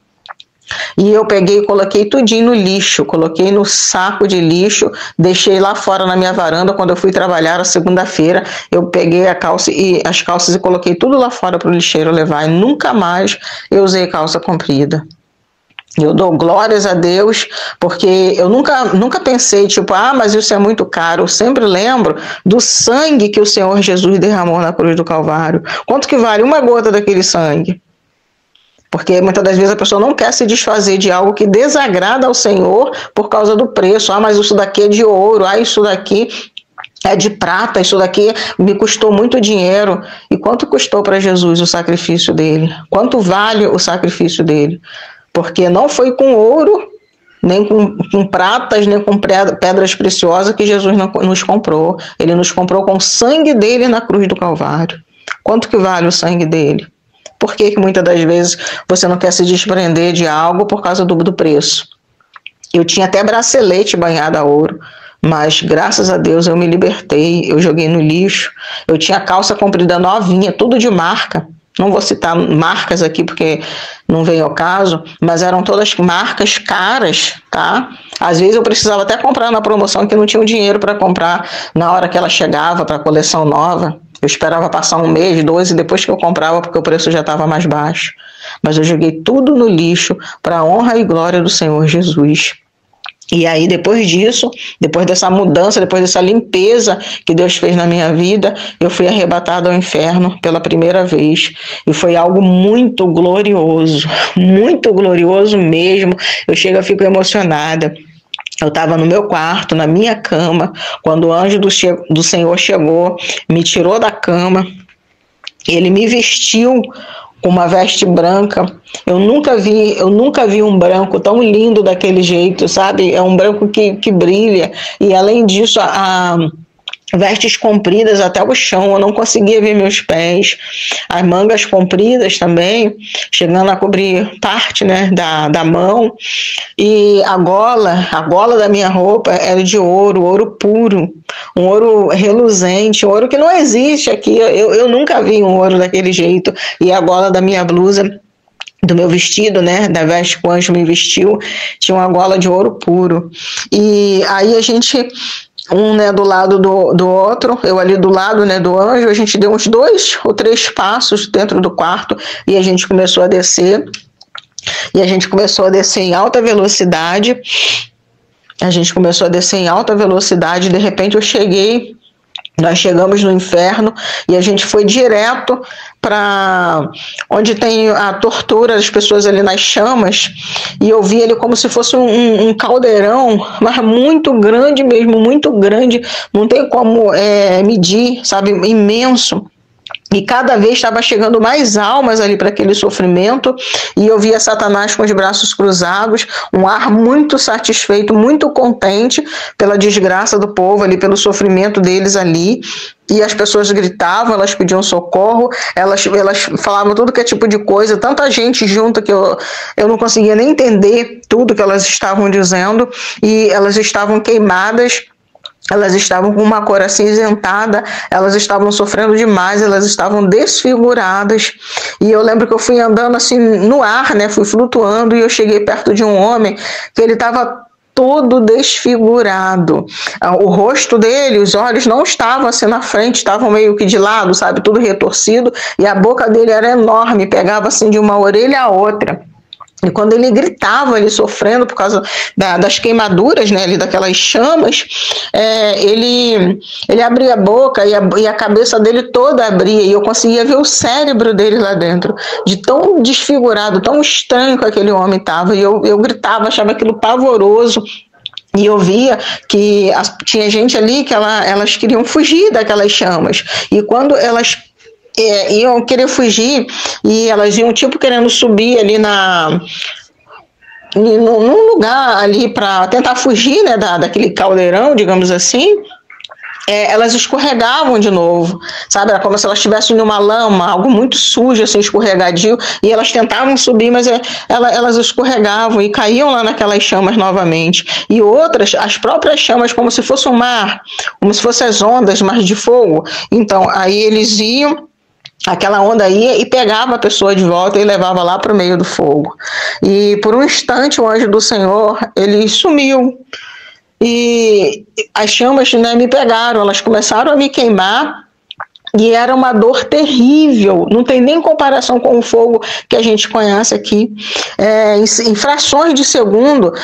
E eu peguei e coloquei tudinho no lixo, coloquei no saco de lixo, deixei lá fora na minha varanda. Quando eu fui trabalhar na segunda-feira, eu peguei as calças e coloquei tudo lá fora para o lixeiro levar, e nunca mais eu usei calça comprida. Eu dou glórias a Deus, porque eu nunca pensei, mas isso é muito caro. Eu sempre lembro do sangue que o Senhor Jesus derramou na cruz do Calvário. Quanto que vale uma gota daquele sangue? Porque muitas das vezes a pessoa não quer se desfazer de algo que desagrada ao Senhor por causa do preço. Mas isso daqui é de ouro, isso daqui é de prata, isso daqui me custou muito dinheiro. E quanto custou para Jesus o sacrifício dele? Quanto vale o sacrifício dele? Porque não foi com ouro, nem com pratas, nem com pedras preciosas que Jesus nos comprou. Ele nos comprou com o sangue dele na cruz do Calvário. Quanto que vale o sangue dele? Por que muitas das vezes você não quer se desprender de algo por causa do preço? Eu tinha até bracelete banhado a ouro, mas graças a Deus eu me libertei, eu joguei no lixo. Eu tinha calça comprida novinha, tudo de marca. Não vou citar marcas aqui porque não vem ao caso, mas eram todas marcas caras, tá? Às vezes eu precisava até comprar na promoção, que não tinha o dinheiro para comprar na hora que ela chegava para a coleção nova. Eu esperava passar 1 mês, 2, e depois que eu comprava, porque o preço já estava mais baixo. Mas eu joguei tudo no lixo para a honra e glória do Senhor Jesus. E aí, depois disso, depois dessa mudança, depois dessa limpeza que Deus fez na minha vida, eu fui arrebatada ao inferno pela primeira vez. E foi algo muito glorioso mesmo. Eu fico emocionada. Eu estava no meu quarto, na minha cama, quando o anjo do Senhor chegou, me tirou da cama, ele me vestiu com uma veste branca. Eu nunca vi um branco tão lindo daquele jeito, sabe? É um branco que brilha, e além disso, vestes compridas até o chão, eu não conseguia ver meus pés, as mangas compridas também, chegando a cobrir parte, né, da mão, e a gola da minha roupa era de ouro puro, um ouro reluzente, um ouro que não existe aqui. Eu nunca vi um ouro daquele jeito. E a gola da minha blusa, do meu vestido, né, da veste que o anjo me vestiu, tinha uma gola de ouro puro. E aí a gente, né, do lado do outro, eu ali do lado, né, do anjo, a gente deu uns 2 ou 3 passos dentro do quarto, e a gente começou a descer. E a gente começou a descer em alta velocidade. De repente nós chegamos no inferno, e a gente foi direto para onde tem a tortura das pessoas ali nas chamas, e eu vi ele como se fosse um caldeirão, mas muito grande mesmo, muito grande, não tem como medir, sabe, imenso. E cada vez estava chegando mais almas ali para aquele sofrimento, e eu via Satanás com os braços cruzados, um ar muito satisfeito, muito contente pela desgraça do povo ali, pelo sofrimento deles ali. E as pessoas gritavam, elas pediam socorro, elas falavam tudo que é tipo de coisa, tanta gente junta que eu não conseguia nem entender tudo que elas estavam dizendo, e elas estavam queimadas. Elas estavam com uma cor acinzentada, elas estavam sofrendo demais, elas estavam desfiguradas. E eu lembro que eu fui andando assim no ar, né? Fui flutuando, e eu cheguei perto de um homem que ele estava todo desfigurado. O rosto dele, os olhos não estavam assim na frente, estavam meio que de lado, sabe? Tudo retorcido, e a boca dele era enorme, pegava assim de uma orelha a outra. E quando ele gritava, ele sofrendo por causa das queimaduras, né, ali daquelas chamas, ele abria a boca e a cabeça dele toda abria, e eu conseguia ver o cérebro dele lá dentro, de tão desfigurado, tão estranho que aquele homem estava. E eu gritava, achava aquilo pavoroso. E eu via que tinha gente ali que elas queriam fugir daquelas chamas. E quando elas iam querer fugir, e elas iam tipo querendo subir ali num lugar ali para tentar fugir, né, daquele caldeirão, digamos assim, elas escorregavam de novo, sabe? Era como se elas estivessem numa lama, algo muito sujo, assim, escorregadio, e elas tentavam subir, mas elas escorregavam e caíam lá naquelas chamas novamente. E outras, as próprias chamas, como se fosse um mar, como se fossem as ondas, mas de fogo. Então, aí eles iam, aquela onda ia e pegava a pessoa de volta e levava lá para o meio do fogo. E por um instante o anjo do Senhor, ele sumiu. E as chamas, né, me pegaram, elas começaram a me queimar. E era uma dor terrível, não tem nem comparação com o fogo que a gente conhece aqui. Em frações de segundo,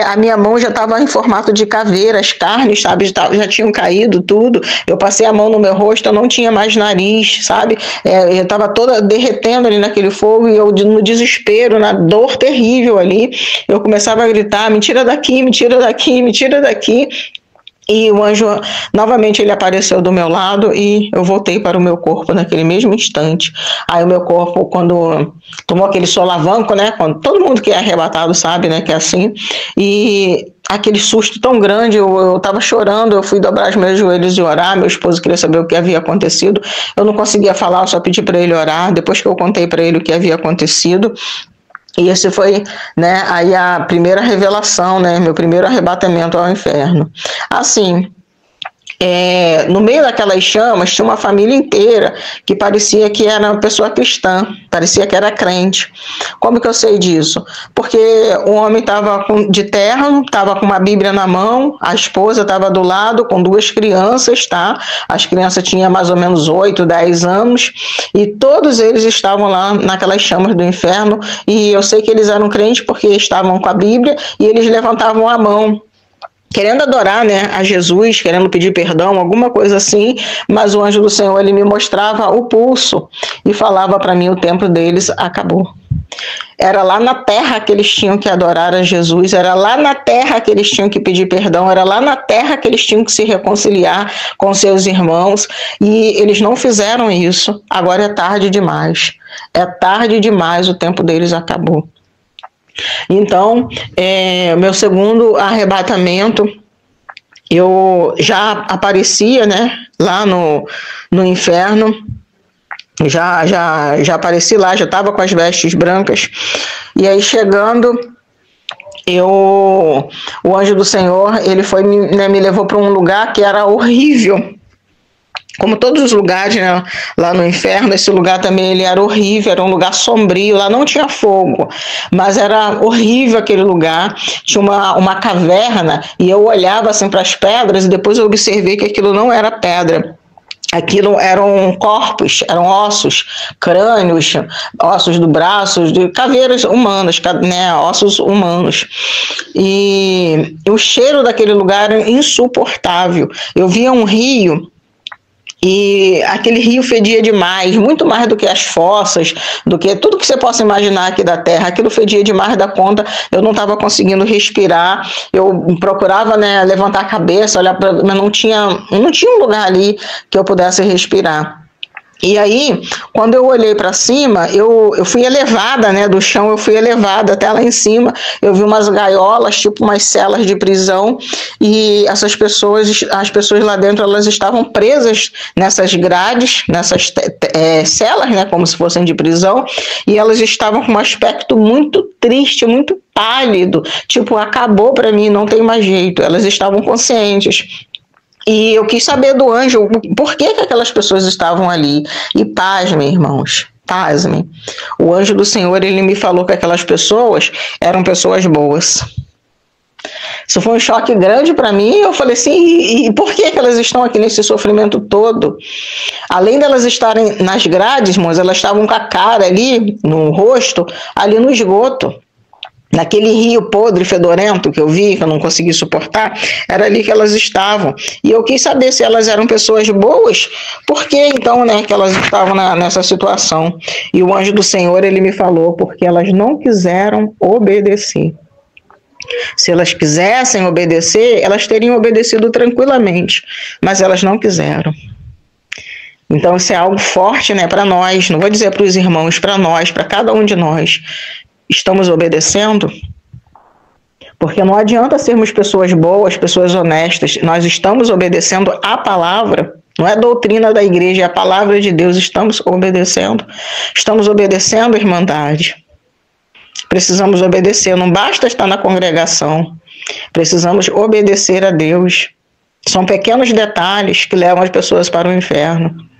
a minha mão já estava em formato de caveira, as carnes, sabe, já tinham caído tudo. Eu passei a mão no meu rosto, eu não tinha mais nariz, sabe? Eu estava toda derretendo ali naquele fogo, e eu, no desespero, na dor terrível ali, eu começava a gritar: me tira daqui, me tira daqui, me tira daqui. E o anjo, novamente, ele apareceu do meu lado e eu voltei para o meu corpo naquele mesmo instante. Aí o meu corpo, quando tomou aquele solavanco, né, quando todo mundo que é arrebatado sabe, né, que é assim, e aquele susto tão grande, eu estava chorando, eu fui dobrar os meus joelhos e orar. Meu esposo queria saber o que havia acontecido, eu não conseguia falar, eu só pedi para ele orar. Depois que eu contei para ele o que havia acontecido, e esse foi, né, aí a primeira revelação, né, meu primeiro arrebatamento ao inferno. Assim, no meio daquelas chamas tinha uma família inteira que parecia que era uma pessoa cristã, parecia que era crente. Como que eu sei disso? Porque o homem estava de terno, estava com uma Bíblia na mão, a esposa estava do lado com 2 crianças, tá? As crianças tinham mais ou menos 8, 10 anos, e todos eles estavam lá naquelas chamas do inferno, e eu sei que eles eram crentes porque estavam com a Bíblia, e eles levantavam a mão, querendo adorar, né, a Jesus, querendo pedir perdão, alguma coisa assim, mas o anjo do Senhor, ele me mostrava o pulso e falava para mim: o tempo deles acabou. Era lá na terra que eles tinham que adorar a Jesus, era lá na terra que eles tinham que pedir perdão, era lá na terra que eles tinham que se reconciliar com seus irmãos, e eles não fizeram isso. Agora é tarde demais, o tempo deles acabou. Então, meu segundo arrebatamento, eu já aparecia, né, lá no inferno, já apareci lá, já estava com as vestes brancas, e aí chegando, o anjo do Senhor, ele foi, né, me levou para um lugar que era horrível. Como todos os lugares, né, lá no inferno, esse lugar também ele era horrível, era um lugar sombrio, lá não tinha fogo, mas era horrível aquele lugar. Tinha uma caverna, e eu olhava assim para as pedras, e depois eu observei que aquilo não era pedra. Aquilo eram corpos, eram ossos, crânios, ossos do braço, de caveiras humanas, né, ossos humanos. E o cheiro daquele lugar era insuportável. Eu via um rio, e aquele rio fedia demais, muito mais do que as fossas, do que tudo que você possa imaginar aqui da terra. Aquilo fedia demais da conta, eu não estava conseguindo respirar, eu procurava, né, levantar a cabeça, olhar mas não tinha um lugar ali que eu pudesse respirar. E aí, quando eu olhei para cima, eu fui elevada, né, do chão, eu fui elevada até lá em cima, eu vi umas gaiolas, tipo umas celas de prisão, e as pessoas lá dentro, elas estavam presas nessas grades, nessas celas, né, como se fossem de prisão, e elas estavam com um aspecto muito triste, muito pálido, tipo, acabou para mim, não tem mais jeito. Elas estavam conscientes. E eu quis saber do anjo por que aquelas pessoas estavam ali. E pasmem, irmãos, pasmem. O anjo do Senhor, ele me falou que aquelas pessoas eram pessoas boas. Isso foi um choque grande para mim. Eu falei assim, e por que elas estão aqui nesse sofrimento todo? Além delas estarem nas grades, irmãos, elas estavam com a cara ali, no rosto, ali no esgoto. naquele rio podre, fedorento que eu vi, que eu não consegui suportar, era ali que elas estavam. E eu quis saber se elas eram pessoas boas, por que então, né, que elas estavam nessa situação. E o anjo do Senhor, ele me falou, porque elas não quiseram obedecer. Se elas quisessem obedecer, elas teriam obedecido tranquilamente, mas elas não quiseram. Então isso é algo forte, né, para nós, não vou dizer para os irmãos, para nós, para cada um de nós. Estamos obedecendo? Porque não adianta sermos pessoas boas, pessoas honestas. Nós estamos obedecendo a palavra. Não é a doutrina da igreja, é a palavra de Deus. Estamos obedecendo. Estamos obedecendo, irmandade. Precisamos obedecer. Não basta estar na congregação. Precisamos obedecer a Deus. São pequenos detalhes que levam as pessoas para o inferno.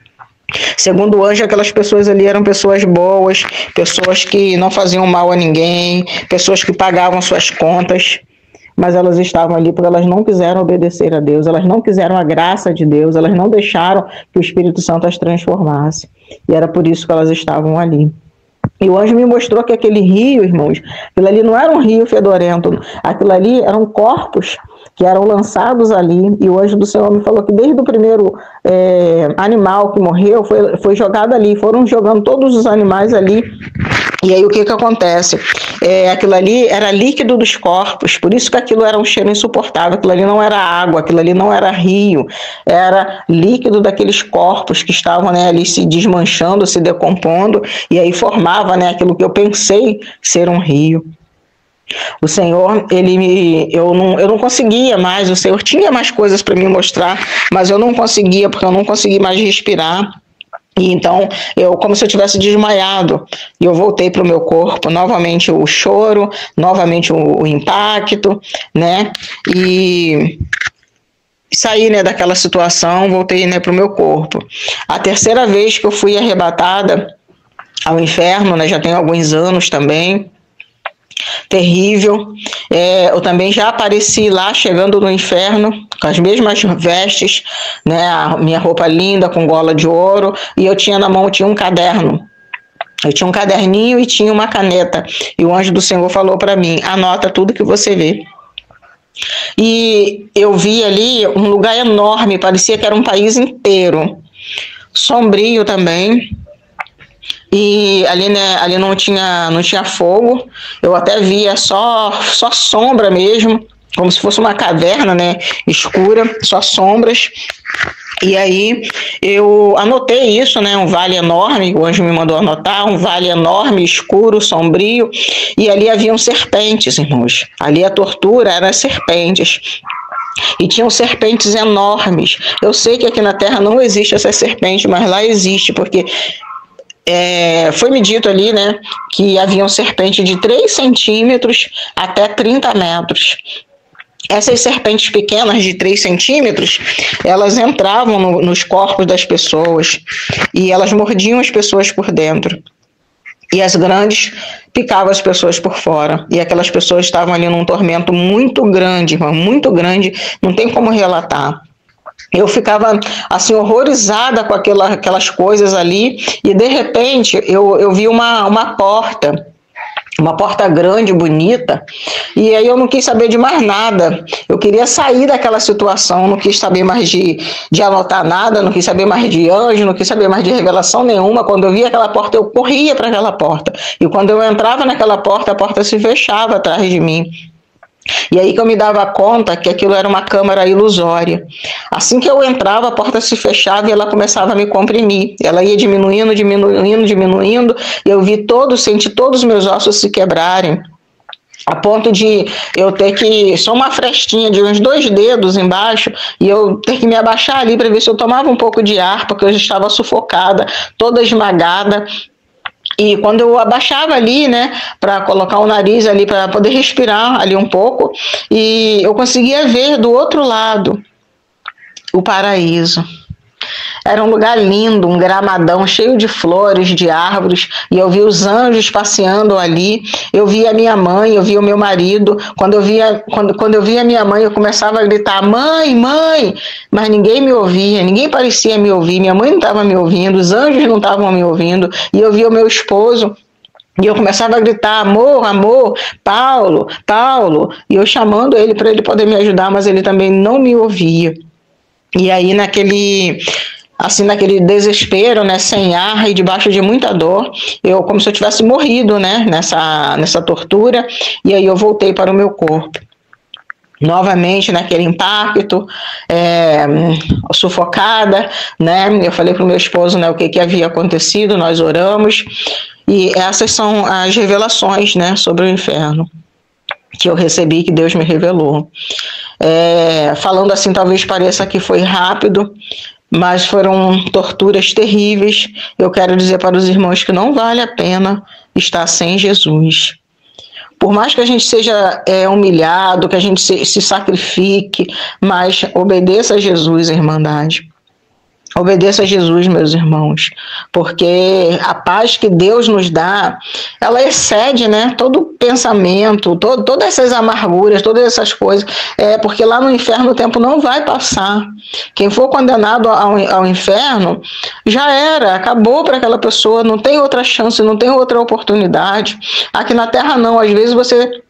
Segundo o anjo, aquelas pessoas ali eram pessoas boas, pessoas que não faziam mal a ninguém, pessoas que pagavam suas contas, mas elas estavam ali porque elas não quiseram obedecer a Deus, elas não quiseram a graça de Deus, elas não deixaram que o Espírito Santo as transformasse. E era por isso que elas estavam ali. E o anjo me mostrou que aquele rio, irmãos, aquilo ali não era um rio fedorento, aquilo ali eram corpos que eram lançados ali, e o anjo do Senhor me falou que desde o primeiro animal que morreu, foi jogado ali, foram jogando todos os animais ali, e aí o que acontece? Aquilo ali era líquido dos corpos, por isso que aquilo era um cheiro insuportável, aquilo ali não era água, aquilo ali não era rio, era líquido daqueles corpos que estavam, né, ali se desmanchando, se decompondo, e aí formava, né, aquilo que eu pensei ser um rio. O Senhor, eu não conseguia mais, o Senhor tinha mais coisas para me mostrar, mas eu não conseguia, porque eu não consegui mais respirar. E então, como se eu tivesse desmaiado, e eu voltei para o meu corpo, novamente o choro, novamente o impacto, né, e saí, né, daquela situação, voltei, né, para o meu corpo. A terceira vez que eu fui arrebatada ao inferno, né, já tem alguns anos também, terrível. Eu também já apareci lá, chegando no inferno, com as mesmas vestes, né, a minha roupa linda, com gola de ouro, e eu tinha na mão, um caderno. Eu tinha um caderninho e tinha uma caneta. E o anjo do Senhor falou para mim, anota tudo que você vê. E eu vi ali um lugar enorme, parecia que era um país inteiro. Sombrio também. E ali, né, ali não tinha fogo, eu até via só sombra mesmo, como se fosse uma caverna, né, escura, só sombras. E aí eu anotei isso, né, um vale enorme, o anjo me mandou anotar, um vale enorme, escuro, sombrio, e ali haviam serpentes, irmãos. Ali a tortura era serpentes. E tinham serpentes enormes. Eu sei que aqui na Terra não existe essa serpente, mas lá existe, porque foi-me dito ali, né, que haviam serpentes de 3 centímetros até 30 metros. Essas serpentes pequenas de 3 centímetros, elas entravam nos corpos das pessoas e elas mordiam as pessoas por dentro. E as grandes picavam as pessoas por fora. E aquelas pessoas estavam ali num tormento muito grande, irmão, muito grande, não tem como relatar. Eu ficava assim horrorizada com aquelas coisas ali, e de repente eu vi uma porta grande, bonita, e aí eu não quis saber de mais nada. Eu queria sair daquela situação, não quis saber mais de anotar nada, não quis saber mais de anjo, não quis saber mais de revelação nenhuma. Quando eu via aquela porta, eu corria para aquela porta, e quando eu entrava naquela porta, a porta se fechava atrás de mim. E aí que eu me dava conta que aquilo era uma câmara ilusória. Assim que eu entrava, a porta se fechava e ela começava a me comprimir. Ela ia diminuindo, diminuindo, diminuindo, e eu senti todos os meus ossos se quebrarem, a ponto de eu ter que, só uma frestinha de uns 2 dedos embaixo, e eu ter que me abaixar ali para ver se eu tomava um pouco de ar, porque eu já estava sufocada, toda esmagada. E quando eu abaixava ali, né, para colocar o nariz ali, para poder respirar ali um pouco, e eu conseguia ver do outro lado o paraíso. Era um lugar lindo, um gramadão cheio de flores, de árvores, e eu vi os anjos passeando ali. Eu via a minha mãe, eu via o meu marido. Quando eu via a minha mãe, eu começava a gritar, mãe, mãe, mas ninguém me ouvia, ninguém parecia me ouvir. Minha mãe não estava me ouvindo, os anjos não estavam me ouvindo, e eu via o meu esposo E eu começava a gritar, amor, amor, Paulo, Paulo, e eu chamando ele para ele poder me ajudar, mas ele também não me ouvia. E aí naquele desespero, né, sem ar e debaixo de muita dor, eu como se eu tivesse morrido, né, nessa tortura, e aí eu voltei para o meu corpo. Novamente naquele impacto, sufocada, né? Eu falei para o meu esposo, né, o que havia acontecido, nós oramos, e essas são as revelações, né, sobre o inferno que eu recebi, que Deus me revelou. Falando assim, talvez pareça que foi rápido, mas foram torturas terríveis. Eu quero dizer para os irmãos que não vale a pena estar sem Jesus. Por mais que a gente seja humilhado, que a gente se sacrifique, mas obedeça a Jesus, Irmandade. Obedeça a Jesus, meus irmãos, porque a paz que Deus nos dá, ela excede, né, todo pensamento, todas essas amarguras, todas essas coisas, porque lá no inferno o tempo não vai passar. Quem for condenado ao inferno, já era, acabou para aquela pessoa, não tem outra chance, não tem outra oportunidade. Aqui na Terra não, às vezes você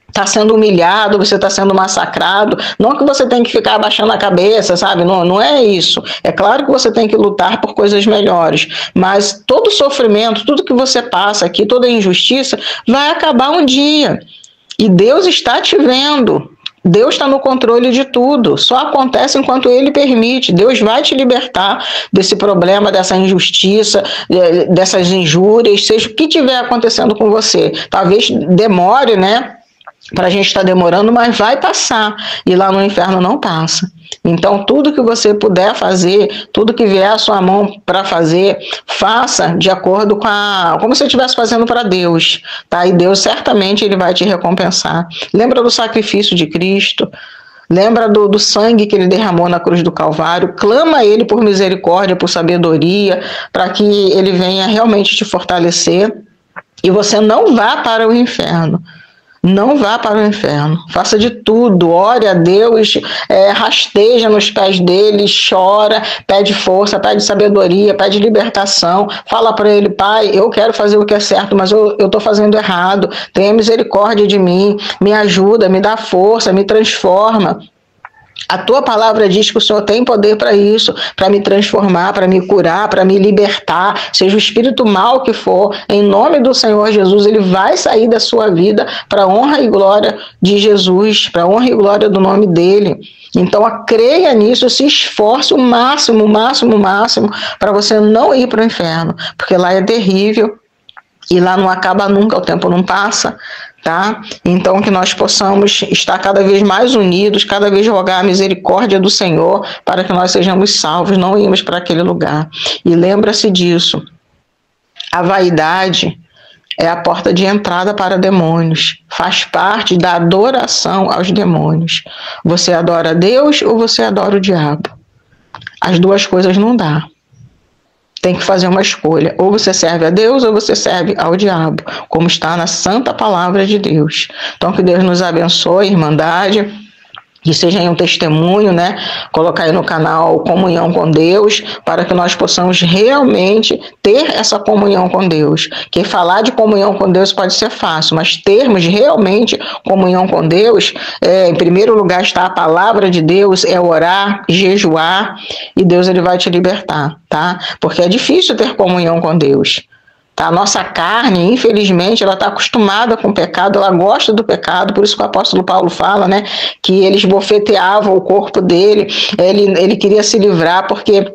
está sendo humilhado, você está sendo massacrado, não que você tem que ficar abaixando a cabeça, sabe, não é isso, é claro que você tem que lutar por coisas melhores, mas todo sofrimento, tudo que você passa aqui, toda injustiça, vai acabar um dia, e Deus está te vendo, Deus está no controle de tudo, só acontece enquanto Ele permite. Deus vai te libertar desse problema, dessa injustiça, dessas injúrias, seja o que estiver acontecendo com você, talvez demore, né, para a gente estar demorando, mas vai passar, e lá no inferno não passa. Então, tudo que você puder fazer, tudo que vier à sua mão para fazer, faça de acordo como se você estivesse fazendo para Deus, tá? E Deus certamente Ele vai te recompensar. Lembra do sacrifício de Cristo, lembra do sangue que Ele derramou na cruz do Calvário, clama a Ele por misericórdia, por sabedoria, para que Ele venha realmente te fortalecer, e você não vá para o inferno. Não vá para o inferno, faça de tudo, ore a Deus, rasteja nos pés dele, chora, pede força, pede sabedoria, pede libertação, fala para ele, Pai, eu quero fazer o que é certo, mas eu estou fazendo errado, tenha misericórdia de mim, me ajuda, me dá força, me transforma. A tua palavra diz que o Senhor tem poder para isso, para me transformar, para me curar, para me libertar, seja o espírito mal que for, em nome do Senhor Jesus, ele vai sair da sua vida para a honra e glória de Jesus, para a honra e glória do nome dele. Então, creia nisso, se esforce o máximo para você não ir para o inferno, porque lá é terrível e lá não acaba nunca, o tempo não passa. Tá? Então que nós possamos estar cada vez mais unidos, cada vez rogar a misericórdia do Senhor para que nós sejamos salvos, não irmos para aquele lugar. E lembra-se disso, a vaidade é a porta de entrada para demônios, faz parte da adoração aos demônios. Você adora a Deus ou você adora o diabo? As duas coisas não dá. Tem que fazer uma escolha, ou você serve a Deus ou você serve ao diabo, como está na santa palavra de Deus. Então que Deus nos abençoe, Irmandade, que seja um testemunho, né? Colocar aí no canal Comunhão com Deus, para que nós possamos realmente ter essa comunhão com Deus. Que falar de comunhão com Deus pode ser fácil, mas termos realmente comunhão com Deus, em primeiro lugar está a palavra de Deus, é orar, jejuar, e Deus ele vai te libertar, tá? Porque é difícil ter comunhão com Deus. A nossa carne, infelizmente, ela está acostumada com o pecado, ela gosta do pecado, por isso que o apóstolo Paulo fala, né, que eles bofeteavam o corpo dele, ele queria se livrar porque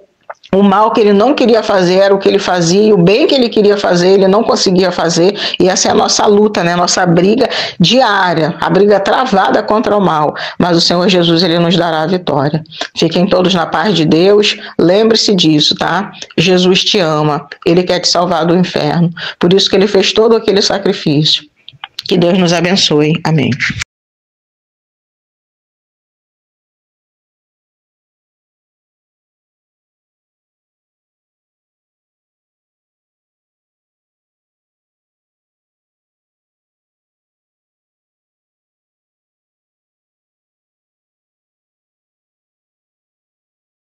o mal que ele não queria fazer era o que ele fazia, e o bem que ele queria fazer, ele não conseguia fazer, e essa é a nossa luta, né? Nossa briga diária, a briga travada contra o mal, mas o Senhor Jesus, ele nos dará a vitória. Fiquem todos na paz de Deus, lembre-se disso, tá? Jesus te ama, ele quer te salvar do inferno, por isso que ele fez todo aquele sacrifício. Que Deus nos abençoe, amém.